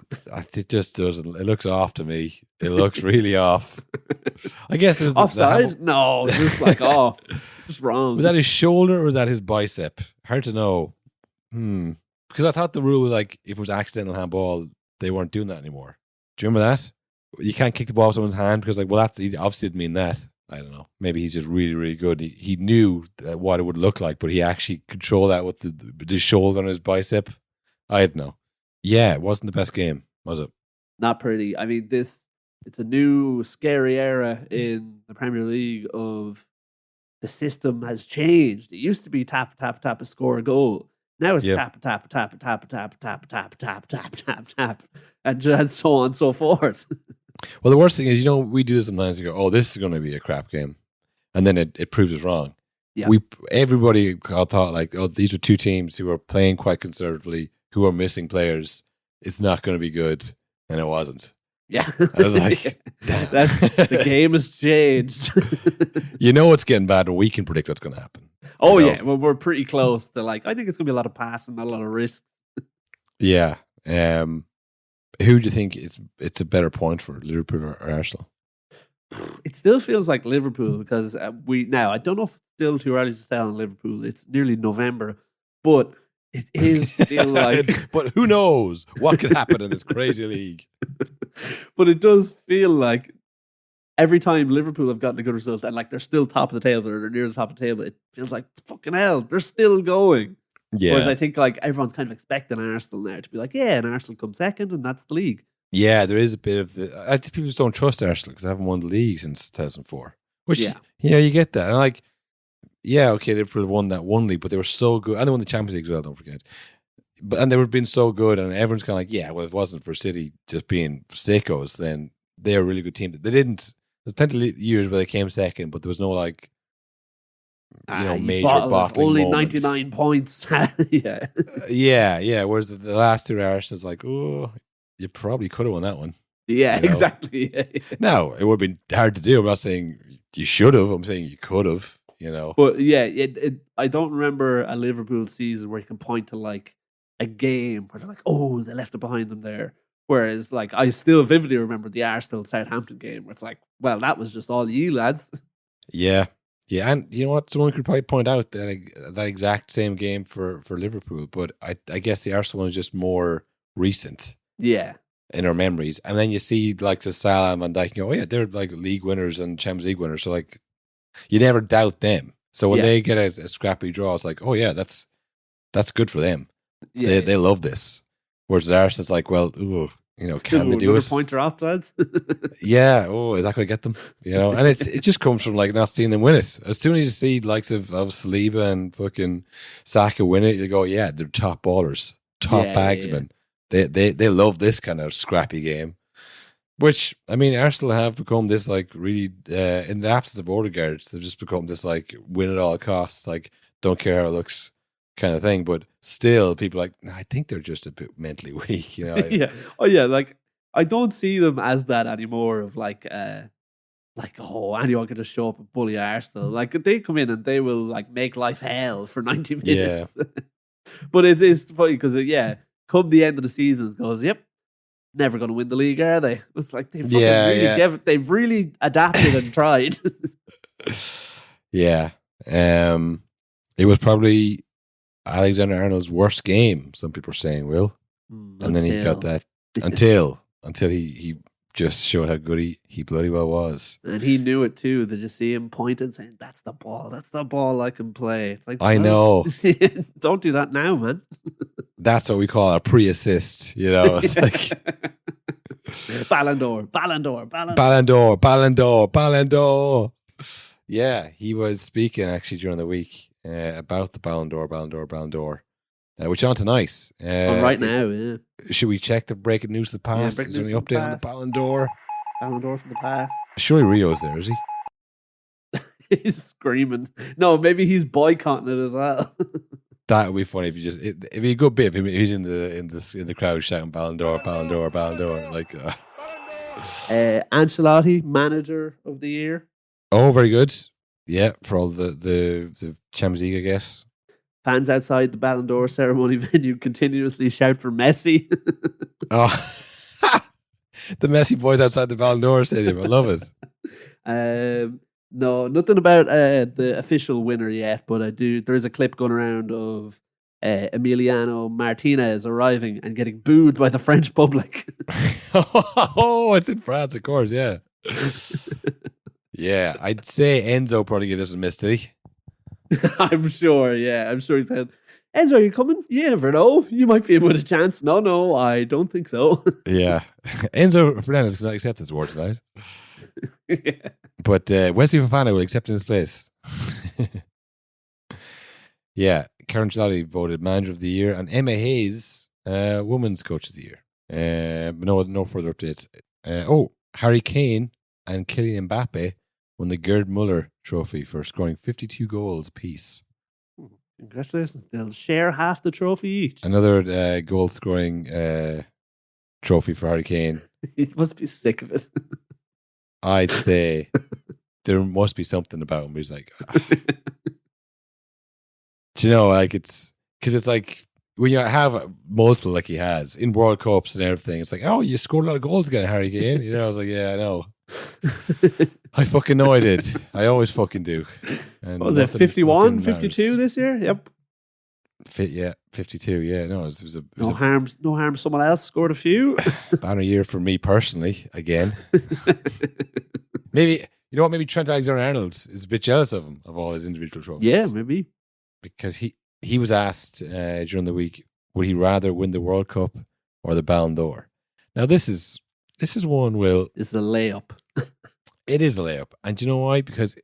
It just doesn't. It looks off to me. It looks really off. I guess there's offside. No, just like off, just wrong. Was that his shoulder or was that his bicep? Hard to know. Because I thought the rule was like, if it was accidental handball, they weren't doing that anymore. Do you remember that? You can't kick the ball with someone's hand because, like, well, he obviously didn't mean that. I don't know. Maybe he's just really, really good. He knew what it would look like, but he actually controlled that with the shoulder on his bicep. I don't know. Yeah, it wasn't the best game, was it? Not pretty. I mean, it's a new scary era in the Premier League of the system has changed. It used to be tap, tap, tap, score a goal. Now it's tap, tap, tap, tap, tap, tap, tap, tap, tap, tap, tap, and so on and so forth. Well, the worst thing is, we do this sometimes. You go, oh, this is going to be a crap game. And then it proves us wrong. Yeah. Everybody thought, like, oh, these are two teams who are playing quite conservatively, who are missing players. It's not going to be good. And it wasn't. Yeah. I was like, damn. The game has changed. It's getting bad, and we can predict what's going to happen. Oh, yeah. Well, we're pretty close to, like, I think it's going to be a lot of passing, not a lot of risks. Yeah. Who do you think it's a better point for, Liverpool or Arsenal? It still feels like Liverpool because I don't know if it's still too early to tell in Liverpool. It's nearly November, but it is feel like. But who knows what could happen in this crazy league? But it does feel like every time Liverpool have gotten a good result and like they're still top of the table or they're near the top of the table, it feels like fucking hell, they're still going. Yeah. Whereas I think like everyone's kind of expecting Arsenal now to be like, yeah, and Arsenal come second, and that's the league. Yeah, there is a bit of I think people just don't trust Arsenal because they haven't won the league since 2004. Which, you get that. And like, yeah, okay, Liverpool won that one league, but they were so good. And they won the Champions League as well, don't forget. And they were being so good, and everyone's kind of like, yeah, well, if it wasn't for City just being sickos, then they're a really good team. They didn't. There's plenty of years where they came second, but there was no like, major bottling only moments. 99 points. Yeah. Yeah. Whereas the last two Arsenal's like, oh, you probably could have won that one. Yeah, exactly. Yeah. Now, it would have been hard to do. I'm not saying you should have. I'm saying you could have, But yeah, I don't remember a Liverpool season where you can point to like a game where they're like, oh, they left it behind them there. Whereas like I still vividly remember the Arsenal Southampton game where it's like, well, that was just all you lads. Yeah. Yeah, and you know what? Someone could probably point out that exact same game for Liverpool, but I guess the Arsenal one is just more recent. Yeah. In our memories. And then you see like Salah and Van Dijk and go, oh yeah, they're like league winners and Champions League winners. So like you never doubt them. So when they get a scrappy draw, it's like, oh yeah, that's good for them. Yeah, they love this. Whereas the Arsenal's like, well, can they do it? Point drop, lads. Yeah. Oh, is that going to get them? And it just comes from like not seeing them win it. As soon as you see likes of Saliba and fucking Saka win it, you go, yeah, they're top ballers, top bagsmen. Yeah. They love this kind of scrappy game. Which, I mean, Arsenal have become this like really, in the absence of Odegaard, they've just become this like win at all costs, like don't care how it looks kind of thing. But still, people are like, I think they're just a bit mentally weak. Yeah. Oh yeah. Like I don't see them as that anymore. Of like anyone can just show up and bully Arsenal. Like they come in and they will like make life hell for 90 minutes. Yeah. But it is funny because come the end of the season, it goes, yep, never going to win the league, are they? It's like they they've really adapted and tried. Yeah. It was probably Alexander-Arnold's worst game, some people are saying, Will. And then he got that until he just showed how good he bloody well was. And he knew it too. They just see him pointing, saying, that's the ball I can play. It's like, I know. Don't do that now, man. That's what we call a pre-assist, It's like Ballon d'Or. Yeah, he was speaking actually during the week about the Ballon d'Or, which on tonight. Right now, yeah. Should we check the breaking news of the past? breaking Is there any news of the update on the past. Ballon d'Or? Ballon d'Or from the past. Surely Rio's there, is he? He's screaming. No, maybe he's boycotting it as well. That would be funny if you just. It'd be a good bit. If he's in the crowd shouting Ballon d'Or, Ballon d'Or, Ballon d'Or. Like, Ancelotti, manager of the year. oh, very good. Yeah, for all the Champions League, I guess. Fans outside the Ballon d'Or ceremony venue continuously shout for Messi. Oh, the Messi boys outside the Ballon d'Or stadium. I love it. No, nothing about the official winner yet, but there is a clip going around of Emiliano Martinez arriving and getting booed by the French public. Oh, it's in France, of course. Yeah, yeah. I'd say Enzo probably gave this a miss, did he? I'm sure he said, Enzo, you coming? You never know. You might be in with a chance. No, I don't think so. Yeah, Enzo Fernandez cannot accept this award tonight. Yeah. But Wesley Fofana will accept in his place. Yeah, Karen Ancelotti voted Manager of the Year, and Emma Hayes, Women's Coach of the Year. No further updates. Harry Kane and Kylian Mbappe won the Gerd Muller Trophy for scoring 52 goals apiece. Congratulations. They'll share half the trophy each. Another goal-scoring trophy for Harry Kane. He must be sick of it. I'd say there must be something about him. He's like, do you know, like it's because it's like when you have multiple, like he has in World Cups and everything. It's like, oh, you scored a lot of goals again, Harry Kane. You know, I was like, yeah, I know. I fucking know I did. I always fucking do. And What was it, nothing 51, fucking 52 matters. this year? Yep. Yeah, 52. Yeah, no, it was No a harm. Someone else scored a few. banner year for me personally. Again, maybe you know what? Maybe Trent Alexander-Arnold is a bit jealous of him, of all his individual trophies. Yeah, maybe. Because he was asked during the week, would he rather win the World Cup or the Ballon d'Or? Now this is one, Will. This is a layup. It is a layup, and do you know why? Because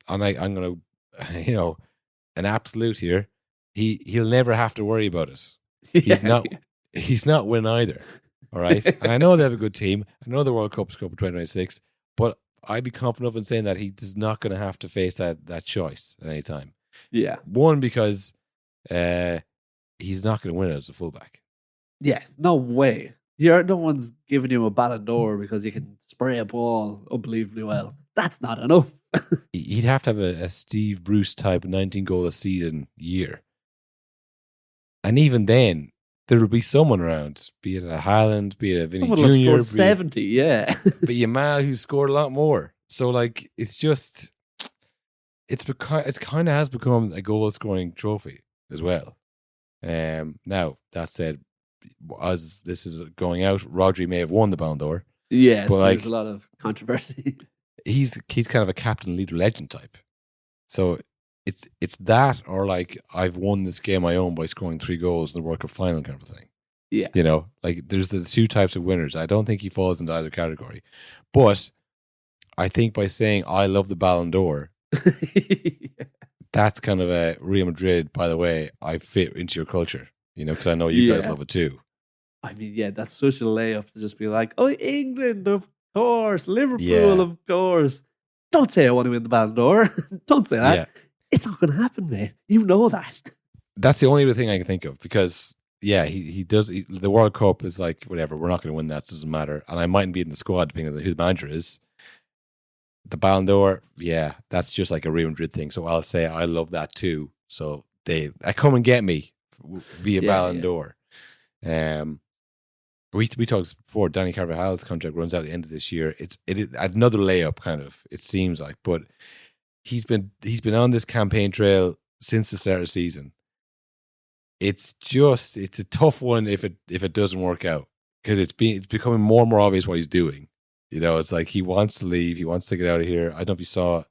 I'm going to, an absolute here. He'll never have to worry about it. He's not win either. All right. And I know they have a good team. I know the World Cup's Cup of 2026, but I'd be confident enough in saying that he's not going to have to face that choice at any time. Yeah. One, because he's not going to win it as a fullback. Yes. No way. No one's giving you a Ballon d'Or because you can spray a ball unbelievably well. That's not enough. He'd have to have a Steve Bruce type 19 goal a season year. And even then, there would be someone around, be it a Haaland, be it a Vinny Someone will have Jr., scored 70, yeah. but Yamal who scored a lot more. So like it's kind of has become a goal scoring trophy as well. Now that said, as this is going out, Rodri may have won the Ballon d'Or. Yes, but there's a lot of controversy. He's kind of a captain, leader, legend type. So it's that, or like I've won this game I own by scoring 3 goals in the World Cup final kind of thing. Yeah. You know, like there's the two types of winners. I don't think he falls into either category. But I think by saying I love the Ballon d'Or, that's kind of a Real Madrid, by the way, I fit into your culture, because I know you guys love it too. I mean, yeah, that's such a layup to just be like, oh, England, of course, Liverpool, Yeah. of course. Don't say I want to win the Ballon d'Or. Don't say that. Yeah. It's not going to happen, mate. You know that. That's the only other thing I can think of because, yeah, he does. The World Cup is like, whatever, we're not going to win that. It doesn't matter. And I mightn't be in the squad depending on who the manager is. The Ballon d'Or, yeah, that's just like a Real Madrid thing. So I'll say I love that too. So they come and get me via Ballon d'Or. We talked before. Danny Carvajal's contract runs out at the end of this year. It's another layup, kind of. It seems like, but he's been on this campaign trail since the start of the season. It's a tough one if it doesn't work out because it's becoming more and more obvious what he's doing. It's like he wants to leave. He wants to get out of here. I don't know if you saw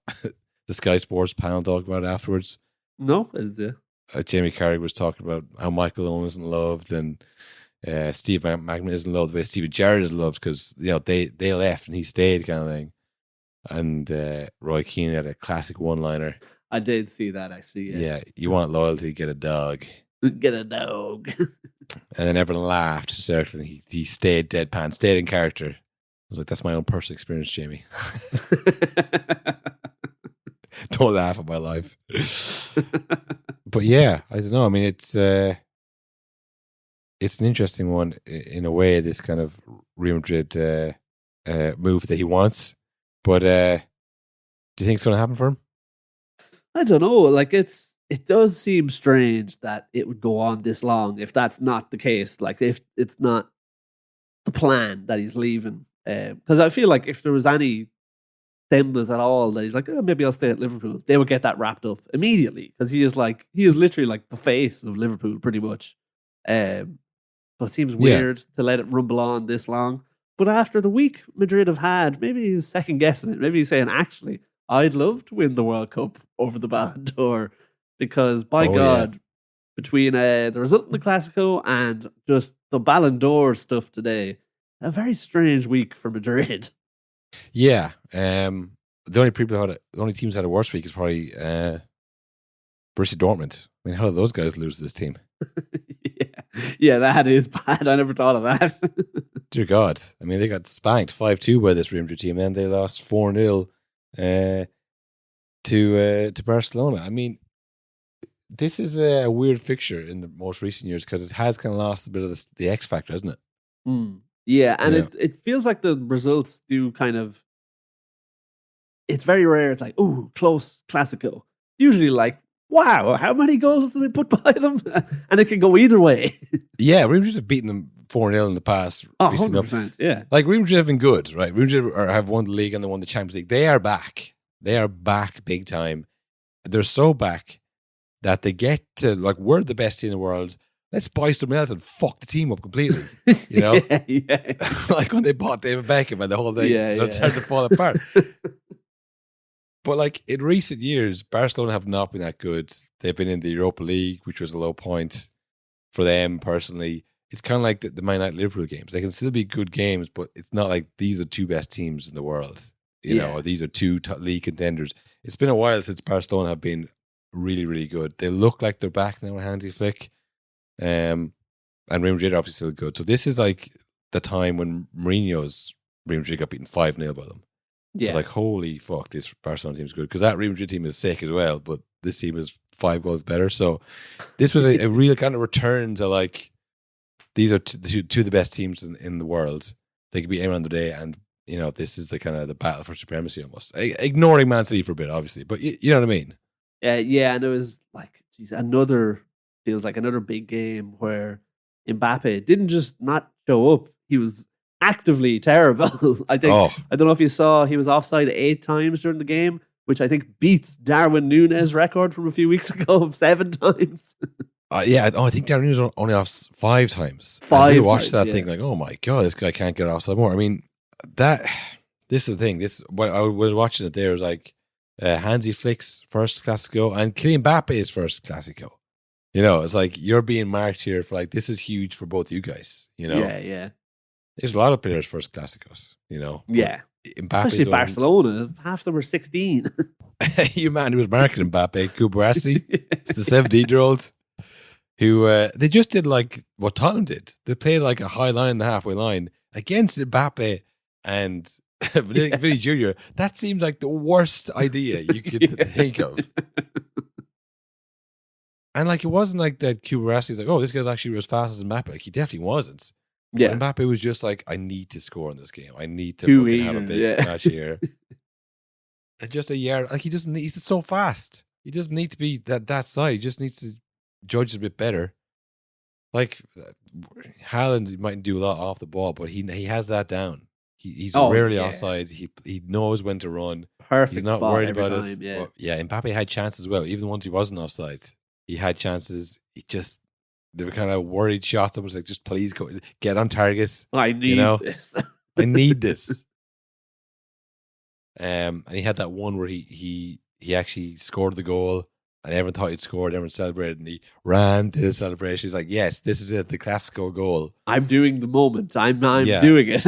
the Sky Sports panel talk about it afterwards. No, is it? Jamie Carragher was talking about how Michael Owen isn't loved and Steve Magman isn't loved the way Steven Gerrard is loved because they left and he stayed kind of thing. And Roy Keane had a classic one-liner. I did see that actually. Yeah, you want loyalty, get a dog. Get a dog. And then everyone laughed hysterically. He stayed deadpan, stayed in character. I was like, that's my own personal experience, Jamie. Don't laugh at my life. But yeah, I don't know. I mean, it's an interesting one in a way, this kind of Real Madrid move that he wants. But do you think it's going to happen for him? I don't know. Like it does seem strange that it would go on this long if that's not the case. Like if it's not the plan that he's leaving. Because I feel like if there was any semblance at all that he's like, oh, maybe I'll stay at Liverpool, they would get that wrapped up immediately because he is literally like the face of Liverpool pretty much. So it seems weird to let it rumble on this long. But after the week Madrid have had, maybe he's second guessing it. Maybe he's saying, actually, I'd love to win the World Cup over the Ballon d'Or because by God, between the result in the Clasico and just the Ballon d'Or stuff today, a very strange week for Madrid. Yeah. The only teams that had a worse week is probably Borussia Dortmund. I mean, how did those guys lose this team? Yeah, that is bad. I never thought of that. Dear God. I mean, they got spanked 5-2 by this Real Madrid team, and then they lost 4-0 to Barcelona. I mean, this is a weird fixture in the most recent years because it has kind of lost a bit of the X factor, hasn't it? Yeah, and it feels like the results do kind of... It's very rare. It's like, ooh, close Clasico. Usually like, wow, how many goals did they put by them? And it can go either way. Yeah, Real Madrid have beaten them 4-0 in the past. Oh, 100%, yeah. Like, Real Madrid have been good, right? Real Madrid have won the league and they won the Champions League. They are back. They are back big time. They're so back that they get to, like, we're the best team in the world. Let's buy someone else and fuck the team up completely. You know? Yeah. Like when they bought David Beckham and the whole thing started to fall apart. But like in recent years, Barcelona have not been that good. They've been in the Europa League, which was a low point for them personally. It's kind of like the Man United Liverpool games. They can still be good games, but it's not like these are two best teams in the world. You know, or these are two league contenders. It's been a while since Barcelona have been really, really good. They look like they're back now with Hansi Flick. And Real Madrid are obviously still good. So this is like the time when Mourinho's Real Madrid got beaten 5-0 by them. Yeah. I was like, holy fuck, this Barcelona team's good. Because that Real Madrid team is sick as well, but this team is 5 goals better. So this was a real kind of return to like, these are two of the best teams in the world. They could beat anyone on the day, and you know, this is the kind of the battle for supremacy almost. Ignoring Man City for a bit, obviously, but you know what I mean? Yeah, and it was like, geez, feels like another big game where Mbappe didn't just not show up, he was actively terrible. I don't know if you saw, he was offside 8 times during the game, which I think beats Darwin Núñez record from a few weeks ago of 7 times. I think Darwin Núñez was only off 5 times. 5 I watched times, that thing like, oh my God, this guy can't get offside more. I mean, this is the thing. When I was watching it there, it was like Hansi Flick's first Clasico and Kylian Mbappe's first Clasico. You know, it's like you're being marked here for like, this is huge for both you guys, you know? Yeah. There's a lot of players' first Classicos, you know? Yeah. Mbappe's especially Barcelona, half them are 16. You man who was marketing Mbappe, Kubarassi, it's the 17-year-old who they just did like what Tottenham did. They played like a high line in the halfway line against Mbappe and Vinny Jr. That seems like the worst idea you could think of. And like, it wasn't like that Kubarassi's like, oh, this guy's actually as fast as Mbappe. Like, he definitely wasn't. Yeah. But Mbappe was just like, I need to score in this game. I need to have a big match here. And just a yard, like he's so fast. He doesn't need to be that side. He just needs to judge a bit better. Like Haaland might do a lot off the ball, but he has that down. He's rarely offside. He knows when to run. Perfect. He's not spot worried every about time, it. Well, Mbappe had chances as well, even the ones he wasn't offside. He had chances. They were kind of worried shots. I was like, just please go get on target. I need this. I need this. And he had that one where he actually scored the goal, and everyone thought he'd scored. Everyone celebrated, and he ran to the celebration. He's like, "Yes, this is it, the Clasico goal. I'm doing the moment. I'm doing it.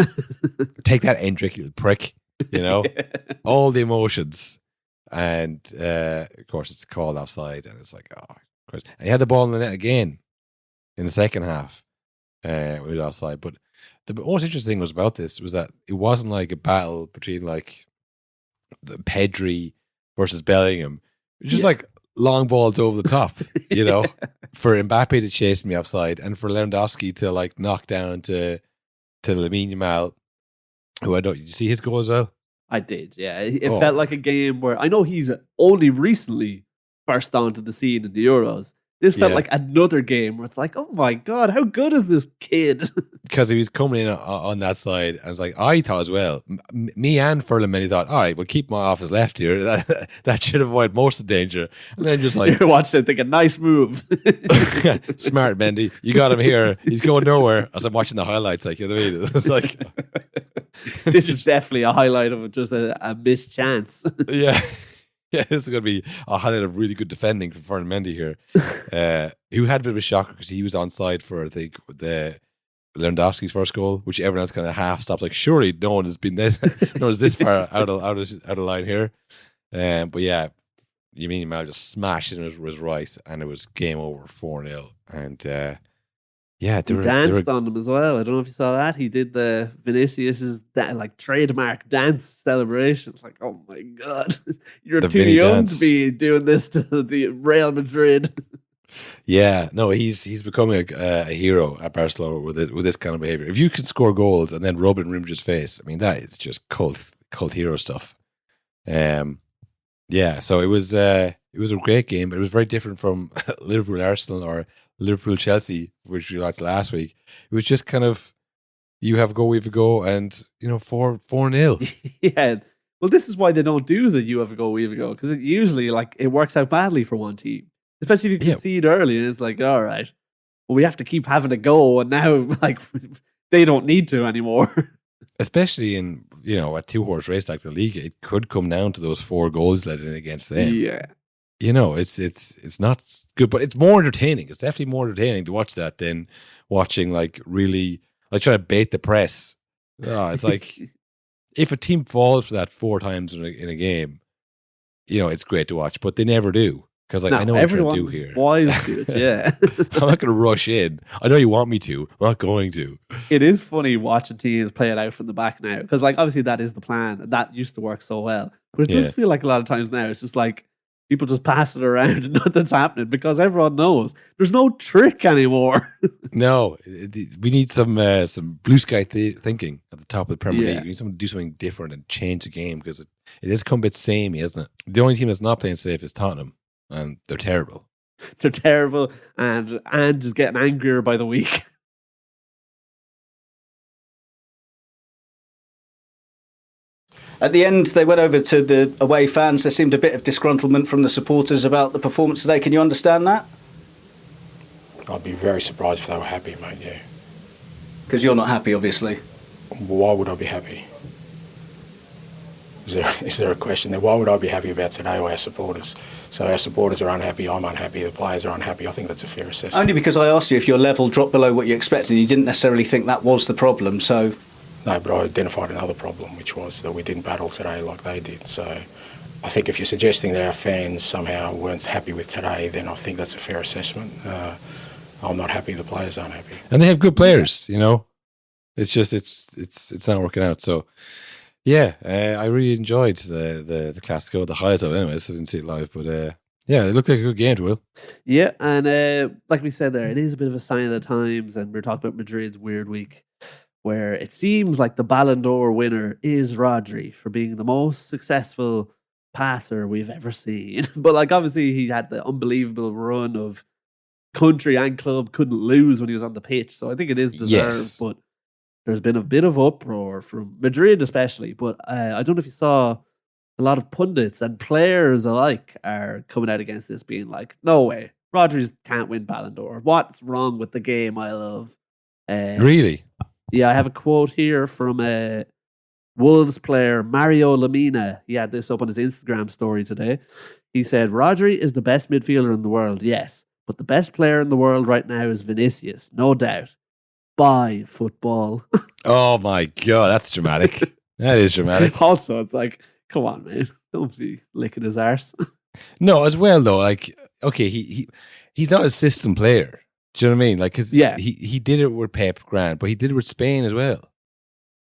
Take that, Endrick, you prick. You know, all the emotions." And of course, it's called offside, and it's like, oh, Christ. And he had the ball in the net again in the second half with offside. But the most interesting thing was about this was that it wasn't like a battle between like the Pedri versus Bellingham. It was just like long balls over the top, you know, for Mbappe to chase me offside and for Lewandowski to like knock down to Lamine Yamal, who I don't. Did you see his goal as well? I did, yeah. It felt like a game where I know he's only recently burst onto the scene in the Euros. This felt like another game where it's like, oh my God, how good is this kid? Because he was coming in on that side. I was like, I thought as well, me and Ferland Mendy thought, all right, we'll keep him off his left here. That should avoid most of the danger. And then just like... You're watching it thinking, nice move. Smart, Mendy. You got him here. He's going nowhere. As I'm watching the highlights, like, you know what I mean? It was like... This is definitely a highlight of just a missed chance. Yeah. Yeah, this is going to be a highlight of really good defending from Ferland Mendy here. Who had a bit of a shocker because he was onside for, I think, the Lewandowski's first goal, which everyone else kind of half stops. Like, surely no one has been this, no one is this far out of line here. But yeah, Lamine Yamal just smashed it and it was right, and it was game over 4-0. And yeah, he danced on them as well. I don't know if you saw that. He did the Vinicius's like trademark dance celebration. It's like, oh my God, you're too young to be doing this to the Real Madrid. Yeah, no, he's becoming a hero at Barcelona with this kind of behavior. If you can score goals and then rub it in Rimmer's face, I mean, that is just cult hero stuff. Yeah, so it was a great game, but it was very different from Liverpool Arsenal or Liverpool Chelsea, which we liked last week. It was just kind of you have a go, we have a go, and 4-0. Yeah. Well, this is why they don't do the you have a go, we have a go, because it usually it works out badly for one team, especially if you concede early. And it's like, all right, well, we have to keep having a go, and now like they don't need to anymore. Especially in a 2-horse race like the league, it could come down to those 4 goals let in against them. Yeah. It's not good, but it's more entertaining. It's definitely more entertaining to watch that than watching like really like trying to bait the press. Oh, it's like if a team falls for that 4 times in a game, it's great to watch, but they never do because I know what I'm trying to do here. Wise to it, yeah. I'm not going to rush in. I know you want me to. I'm not going to. It is funny watching teams play it out from the back now because like obviously that is the plan and that used to work so well, but it does feel like a lot of times now it's just like people just pass it around and nothing's happening because everyone knows there's no trick anymore. No, we need some blue sky thinking at the top of the Premier League. We need someone to do something different and change the game because it has come a bit samey, isn't it? The only team that's not playing safe is Tottenham, and they're terrible. They're terrible, and just getting angrier by the week. At the end, they went over to the away fans. There seemed a bit of disgruntlement from the supporters about the performance today. Can you understand that? I'd be very surprised if they were happy, mate, yeah. Because you're not happy, obviously. Why would I be happy? Is there a question there? Why would I be happy about today or our supporters? So our supporters are unhappy, I'm unhappy, the players are unhappy. I think that's a fair assessment. Only because I asked you if your level dropped below what you expected and you didn't necessarily think that was the problem, so... No, but I identified another problem, which was that we didn't battle today like they did. So I think if you're suggesting that our fans somehow weren't happy with today, then I think that's a fair assessment. I'm not happy, the players aren't happy. And they have good players, It's just, it's not working out. So, yeah, I really enjoyed the Classico, the highlights of it anyways. I didn't see it live, but yeah, it looked like a good game, Will. Yeah, and like we said there, it is a bit of a sign of the times, and we're talking about Madrid's weird week, where it seems like the Ballon d'Or winner is Rodri for being the most successful passer we've ever seen. But like obviously he had the unbelievable run of country and club couldn't lose when he was on the pitch. So I think it is deserved, but there's been a bit of uproar from Madrid especially. But I don't know if you saw a lot of pundits and players alike are coming out against this being like, no way, Rodri can't win Ballon d'Or. What's wrong with the game I love? Really? Yeah, I have a quote here from Wolves player Mario Lamina. He had this up on his Instagram story today. He said, Rodri is the best midfielder in the world, yes, but the best player in the world right now is Vinicius, no doubt. Bye, football. Oh my God, that's dramatic. That is dramatic. Also, it's like, come on, man. Don't be licking his arse. No, as well though. Like, okay, he's not a system player. Do you know what I mean? Like, because he did it with Pep, Grant, but he did it with Spain as well.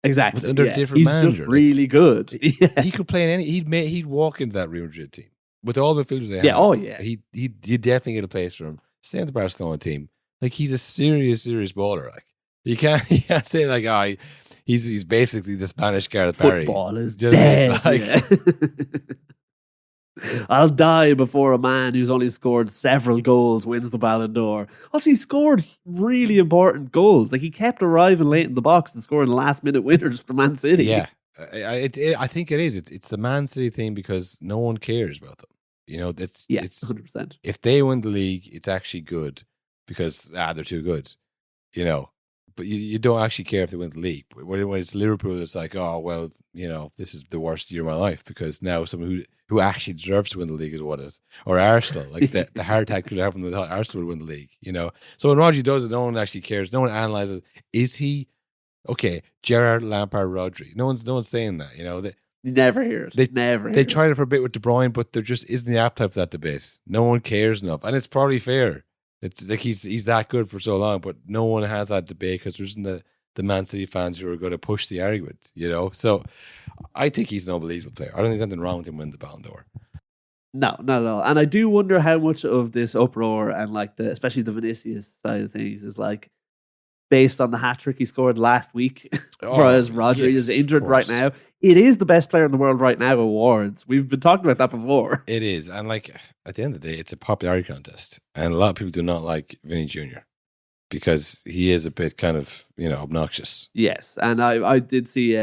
Exactly. Under a different He's manager. just really good. He could play in any. He'd walk into that Real Madrid team with all the midfielders they have. Yeah. Oh yeah. He'd definitely get a place for him. Stay in the Barcelona team. Like, he's a serious baller. Like, you can't say like, he's basically the Spanish Gareth Barry. Football is Do you know what I mean? dead. Like, I'll die before a man who's only scored several goals wins the Ballon d'Or. Also, he scored really important goals. Like, he kept arriving late in the box and scoring last-minute winners for Man City. yeah, I think it is. It's the Man City thing because no one cares about them. You know, it's 100%. If they win the league, it's actually good because they're too good. You know, but you don't actually care if they win the league. When it's Liverpool, it's like, oh well, you know, this is the worst year of my life because now someone who actually deserves to win the league is what is. Or Arsenal, like the heart attack could have when they thought Arsenal would win the league. You know, so when Rodri does it, no one actually cares. No one analyzes. Is he okay? Gerrard, Lampard, Rodri. No one's saying that. You know, You never hear it. They tried it for a bit with De Bruyne, but there just isn't the appetite for that debate. No one cares enough, and it's probably fair. It's like he's that good for so long, but no one has that debate because there isn't the Man City fans who are going to push the argument, you know? So I think he's an unbelievable player. I don't think there's anything wrong with him winning the Ballon d'Or. No, not at all. And I do wonder how much of this uproar and like especially the Vinicius side of things is like based on the hat-trick he scored last week, whereas Rodri is injured right now. It is the best player in the world right now awards. We've been talking about that before. It is. And like at the end of the day, it's a popularity contest. And a lot of people do not like Vinny Jr. because he is a bit kind of, you know, obnoxious. Yes. And I did see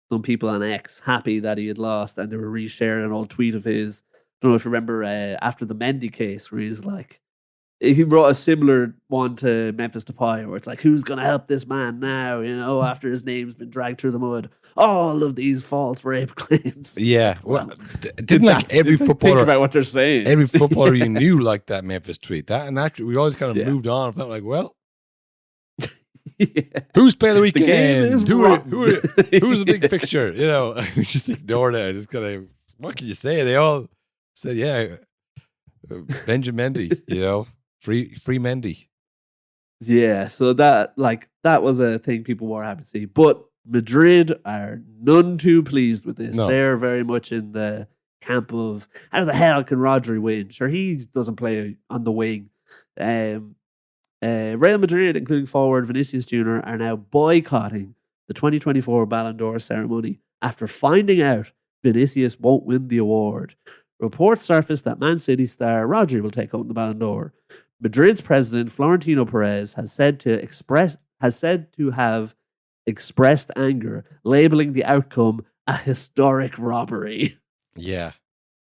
some people on X happy that he had lost and they were resharing an old tweet of his. I don't know if you remember after the Mendy case where he's like, he wrote a similar one to Memphis Depay where it's like, who's going to help this man now, you know, after his name's been dragged through the mud. All of these false rape claims. Yeah. Well, didn't like every footballer... Think about what they're saying. Every footballer you knew liked that Memphis tweet. That and that, we always kind of moved on and felt like, well, who's playing the weekend? Who's the big fixture? You know, we just ignored it. Just kind of, what can you say? They all said, yeah, Benjamin Mendy, you know. Free Mendy. Yeah, so that was a thing people were happy to see. But Madrid are none too pleased with this. No. They're very much in the camp of how the hell can Rodri win? Sure, he doesn't play on the wing. Real Madrid, including forward Vinicius Jr., are now boycotting the 2024 Ballon d'Or ceremony after finding out Vinicius won't win the award. Reports surfaced that Man City star Rodri will take home the Ballon d'Or. Madrid's president Florentino Perez has said to have expressed anger, labeling the outcome a historic robbery. Yeah,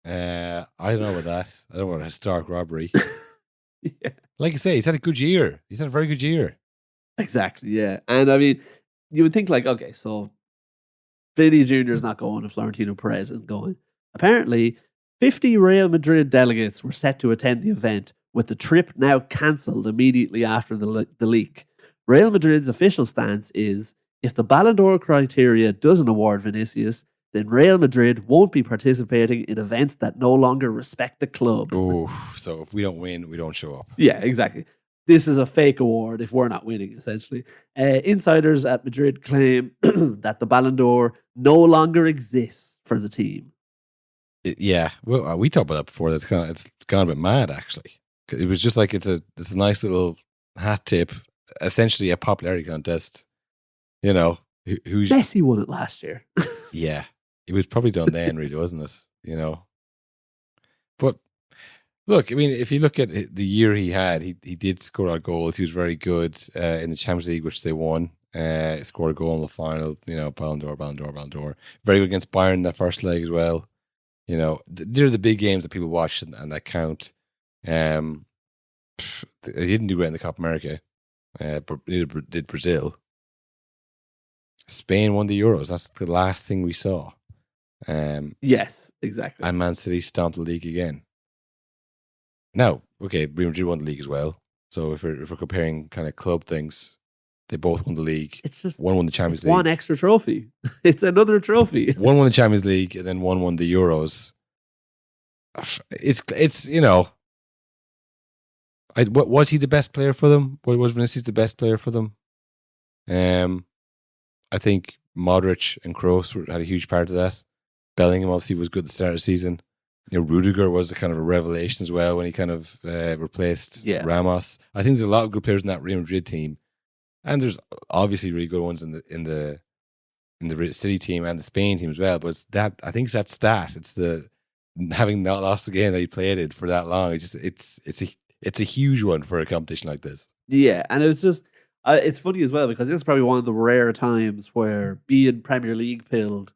I don't know about that. I don't want a historic robbery. Yeah. Like I say, he's had a good year. He's had a very good year. Exactly. Yeah, and I mean, you would think like, okay, so Vinny Jr. is not going, and Florentino Perez isn't going. Apparently, 50 Real Madrid delegates were set to attend the event, with the trip now cancelled immediately after the leak. Real Madrid's official stance is, if the Ballon d'Or criteria doesn't award Vinicius, then Real Madrid won't be participating in events that no longer respect the club. Oh, so if we don't win, we don't show up. Yeah, exactly. This is a fake award if we're not winning, essentially. Insiders at Madrid claim that the Ballon d'Or no longer exists for the team. Yeah, well, we talked about that before. It's gone a bit mad, actually. It was just like it's a nice little hat tip, essentially a popularity contest. You know, who's Messi won it last year. Yeah, it was probably done then, really, wasn't it? You know, but look, I mean, if you look at the year he had, he did score our goals. He was very good in the Champions League, which they won. Scored a goal in the final. You know, Ballon d'Or. Very good against Bayern in that first leg as well. You know, they're the big games that people watch and that count. They didn't do great in the Copa America, but neither did Brazil. Spain won the Euros. That's the last thing we saw. Yes, exactly. And Man City stomped the league again. Now, okay, Real Madrid won the league as well. So if we're comparing kind of club things, They both won the league. It's just one won the Champions League. one extra trophy. It's another trophy. One won the Champions League, and then one won the Euros. It's you know. Was he the best player for them? Was Vinicius the best player for them? I think Modric and Kroos had a huge part of that. Bellingham obviously was good at the start of the season. You know, Rudiger was a kind of a revelation as well when he kind of replaced Ramos. I think there's a lot of good players in that Real Madrid team, and there's obviously really good ones in the City team and the Spain team as well. But it's that, I think it's that stat. It's the having not lost a game that he played it for that long. It's a huge one for a competition like this. Yeah, and it's just it's funny as well because this is probably one of the rare times where being Premier League pilled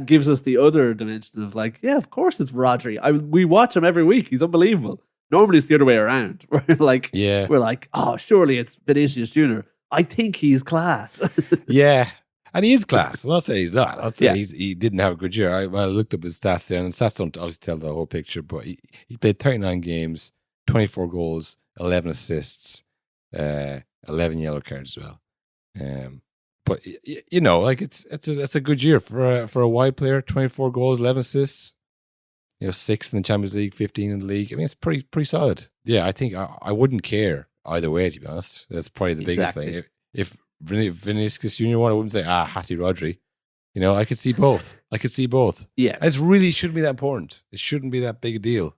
gives us the other dimension of like, yeah, of course it's Rodri. We watch him every week. He's unbelievable. Normally it's the other way around. We're like, oh, surely it's Vinicius Jr. I think he's class. Yeah, and he is class. I'm not saying he's not. I'll say he didn't have a good year. I looked up his stats there, and the stats don't obviously tell the whole picture, but he played 39 games, 24 goals, 11 assists, 11 yellow cards as well. But you know, like it's a good year for a wide player. 24 goals, 11 assists. You know, 6th in the Champions League, 15 in the league. I mean, it's pretty solid. Yeah, I think I wouldn't care either way, to be honest. That's probably the biggest thing. If Vinicius Junior won, I wouldn't say Hattie Rodri. You know, I could see both. Yeah, it really shouldn't be that important. It shouldn't be that big a deal.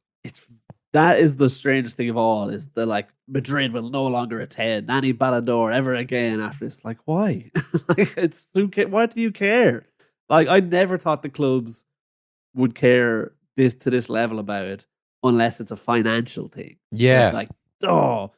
That is the strangest thing of all, is that like Madrid will no longer attend any Ballon d'Or ever again after this. Like, why? Like, why do you care? Like, I never thought the clubs would care to this level about it unless it's a financial thing. Yeah. It's like, oh,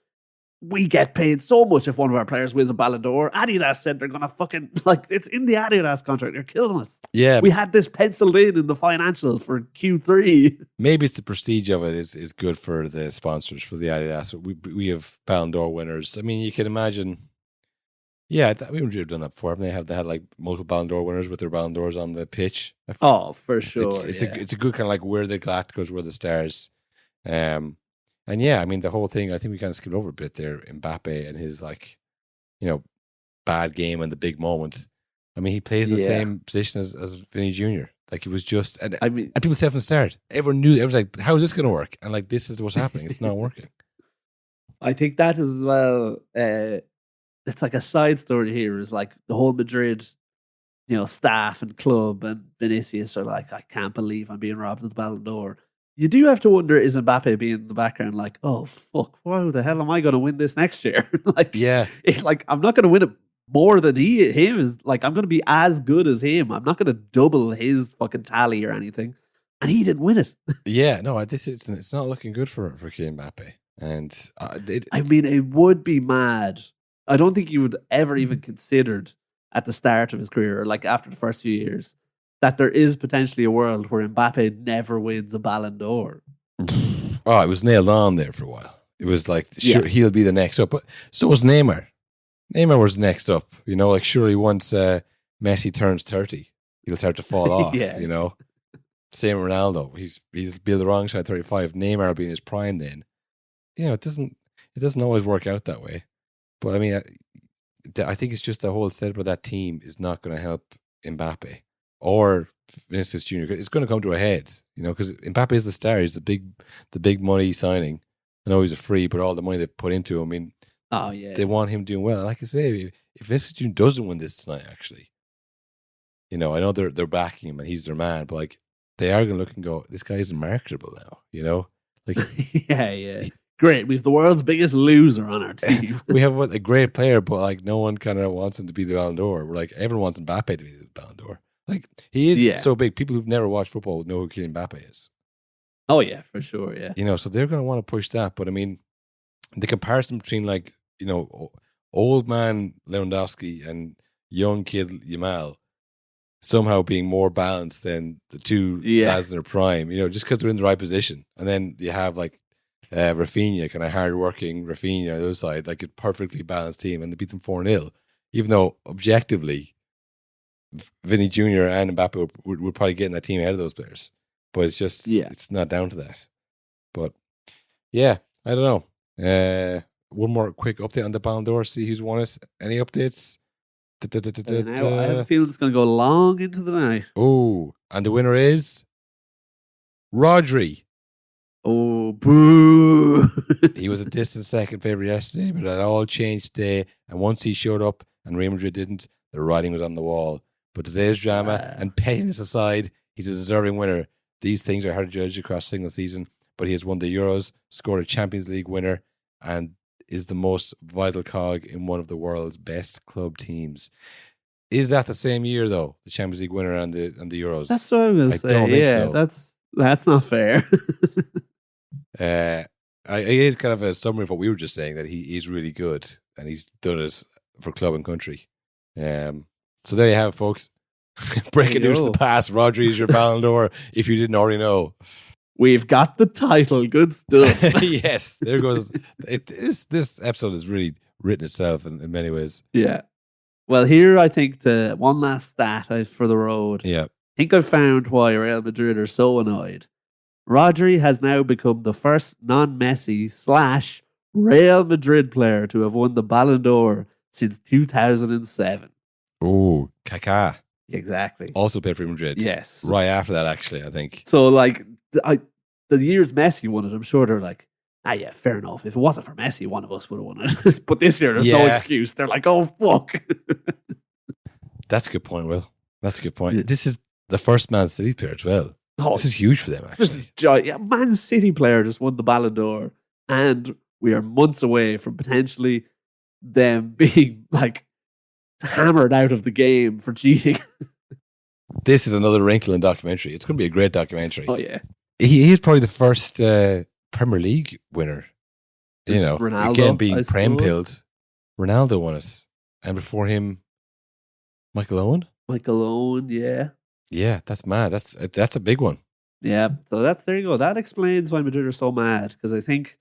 we get paid so much if one of our players wins a Ballon d'Or. Adidas said they're going to fucking, like, it's in the Adidas contract. They're killing us. Yeah. We had this penciled in the financial for Q3. Maybe it's the prestige of it is good for the sponsors, for the Adidas. We have Ballon d'Or winners. I mean, you can imagine, yeah, we would have done that before. They had like multiple Ballon d'Or winners with their Ballon d'Ors on the pitch. Oh, for sure. It's a good kind of like where the Galacticos were the stars. And yeah, I mean, the whole thing, I think we kind of skipped over a bit there. Mbappe and his, like, you know, bad game and the big moment. I mean, he plays the same position as Vinny Jr. Like, it was just, and people said from the start, everyone knew, everyone's like, how is this going to work? And like, this is what's happening. It's not working. I think that is as well, it's like a side story here, is like the whole Madrid, you know, staff and club and Vinicius are like, I can't believe I'm being robbed of the Ballon d'Or. You do have to wonder, is Mbappe being in the background like, oh, fuck, why the hell am I going to win this next year? Like, yeah. Like, I'm not going to win it more than him is. Like, I'm going to be as good as him. I'm not going to double his fucking tally or anything. And he didn't win it. Yeah, no, it's not looking good for Kylian Mbappe. And I mean, it would be mad. I don't think you would ever even considered at the start of his career, or like after the first few years, that there is potentially a world where Mbappe never wins a Ballon d'Or. Oh, it was nailed on there for a while. It was like, sure, he'll be the next up. But so was Neymar. Neymar was next up. You know, like surely once Messi turns 30, he'll start to fall off, you know. Same Ronaldo. He'll be the wrong side 35. Neymar will be in his prime then. You know, it doesn't always work out that way. But I mean, I think it's just the whole setup of that team is not going to help Mbappe or Vinicius Jr. It's going to come to a head, you know, because Mbappe is the star. He's the big money signing. I know he's a free, but all the money they put into him, I mean, they want him doing well. Like I say, if Vinicius Jr. doesn't win this tonight, actually, you know, I know they're backing him and he's their man, but like they are going to look and go, this guy isn't marketable now, you know, like yeah. Great, we have the world's biggest loser on our team. We have a great player, but like no one kind of wants him to be the Ballon d'Or. We're like, everyone wants Mbappe to be the Ballon d'Or. Like, he is so big. People who've never watched football would know who Kylian Mbappe is. Oh, yeah, for sure, yeah. You know, so they're going to want to push that. But, I mean, the comparison between, like, you know, old man Lewandowski and young kid Yamal somehow being more balanced than the two lads in their prime, you know, just because they're in the right position. And then you have, like, Rafinha, kind of hard-working Rafinha on the other side, like a perfectly balanced team, and they beat them 4-0. Even though, objectively, Vinny Jr. and Mbappe would probably get in that team ahead of those players. But it's just, it's not down to that. But, yeah, I don't know. one more quick update on the Ballon d'Or. See who's won it. Any updates? Now, I have a feeling it's going to go long into the night. Oh, and the winner is Rodri. Oh, boo! He was a distant second favourite yesterday, but that all changed today. And once he showed up and Real Madrid didn't, the writing was on the wall. But today's drama and pettiness aside, he's a deserving winner. These things are hard to judge across a single season, but he has won the Euros, scored a Champions League winner, and is the most vital cog in one of the world's best club teams. Is that the same year though? The Champions League winner and the Euros. That's what I'm going to say. Don't think so. That's not fair. It is kind of a summary of what we were just saying, that he is really good and he's done it for club and country. So there you have it, folks. Breaking news of the past. Rodri is your Ballon d'Or. If you didn't already know. We've got the title. Good stuff. Yes, there goes. This episode has really written itself in many ways. Yeah. Well, here I think the one last stat for the road. Yeah. I think I've found why Real Madrid are so annoyed. Rodri has now become the first non-Messi / Real Madrid player to have won the Ballon d'Or since 2007. Oh, Kaká. Exactly. Also played for Real Madrid. Yes. Right after that, actually, I think. So, like, the years Messi won it, I'm sure they're like, yeah, fair enough. If it wasn't for Messi, one of us would have won it. But this year, there's no excuse. They're like, oh, fuck. That's a good point, Will. That's a good point. This is the first Man City player as well. Oh, this is huge for them, actually. Man City player just won the Ballon d'Or, and we are months away from potentially them being, like, hammered out of the game for cheating. This is another wrinkle in documentary. It's going to be a great documentary. Oh, yeah. He is probably the first Premier League winner. You know, Ronaldo, again being I prem-pilled. Ronaldo won it. And before him, Michael Owen? Michael Owen, yeah. Yeah, that's mad. That's a big one. Yeah, so there you go. That explains why Madrid are so mad, because I think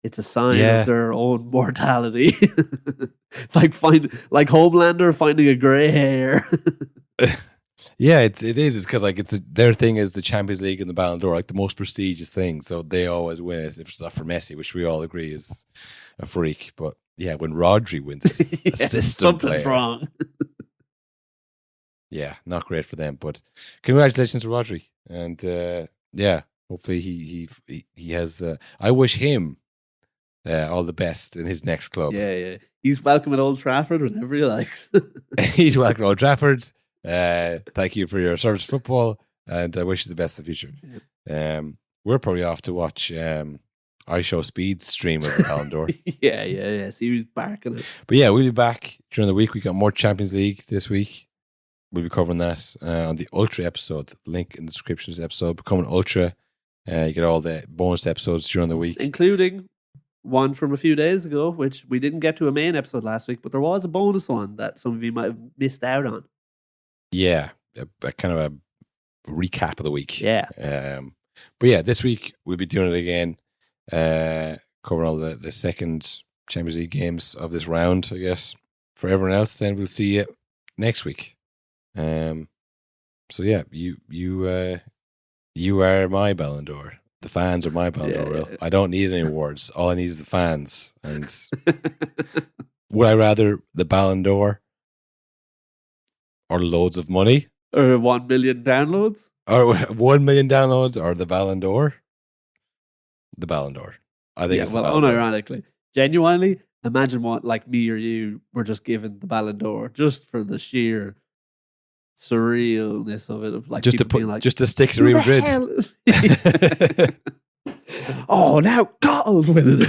it's a sign of their own mortality. It's like Homelander finding a grey hair. Yeah, it is. It's because like their thing is the Champions League and the Ballon d'Or, like the most prestigious thing. So they always win it. If it's not for Messi, which we all agree is a freak, but yeah, when Rodri wins it, a system something's player. wrong. Yeah, not great for them. But congratulations to Rodri, and yeah, hopefully he has. I wish him all the best in his next club. Yeah. He's welcome at Old Trafford whenever he likes. He's welcome at Old Trafford. Thank you for your service to football, and I wish you the best in the future. We're probably off to watch iShow Speed's stream of the Ballon d'Or. Yeah. See who's barking it. But yeah, we'll be back during the week. We got more Champions League this week. We'll be covering that on the Ultra episode. Link in the description of this episode. Become an Ultra. You get all the bonus episodes during the week, including one from a few days ago, which we didn't get to a main episode last week, but there was a bonus one that some of you might have missed out on. Yeah, a kind of a recap of the week. Yeah. But yeah, this week we'll be doing it again, covering all the second Champions League games of this round, I guess. For everyone else, then we'll see you next week. So yeah, you are my Ballon d'Or. The fans are my Ballon d'Or. Will. I don't need any awards. All I need is the fans. And would I rather the Ballon d'Or or loads of money? Or 1 million downloads? Or 1 million downloads or the Ballon d'Or? The Ballon d'Or. I think it's the Ballon d'Or. Unironically, genuinely, imagine what like me or you were just given the Ballon d'Or just for the sheer surrealness of it, of like just to put being like, just to stick to Real Madrid. Oh, now Cottle's winning it.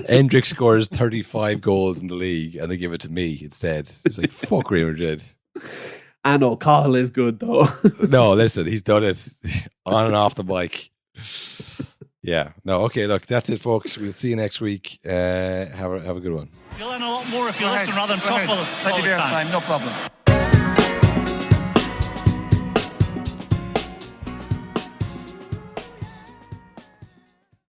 Endrick scores 35 goals in the league and they give it to me instead. It's like, fuck Real Madrid. I know Cottle is good though. No, listen, he's done it on and off the bike. Yeah. No, okay, look, that's it, folks. We'll see you next week. Have a good one. You'll learn a lot more if you listen rather than talk all the time. No problem.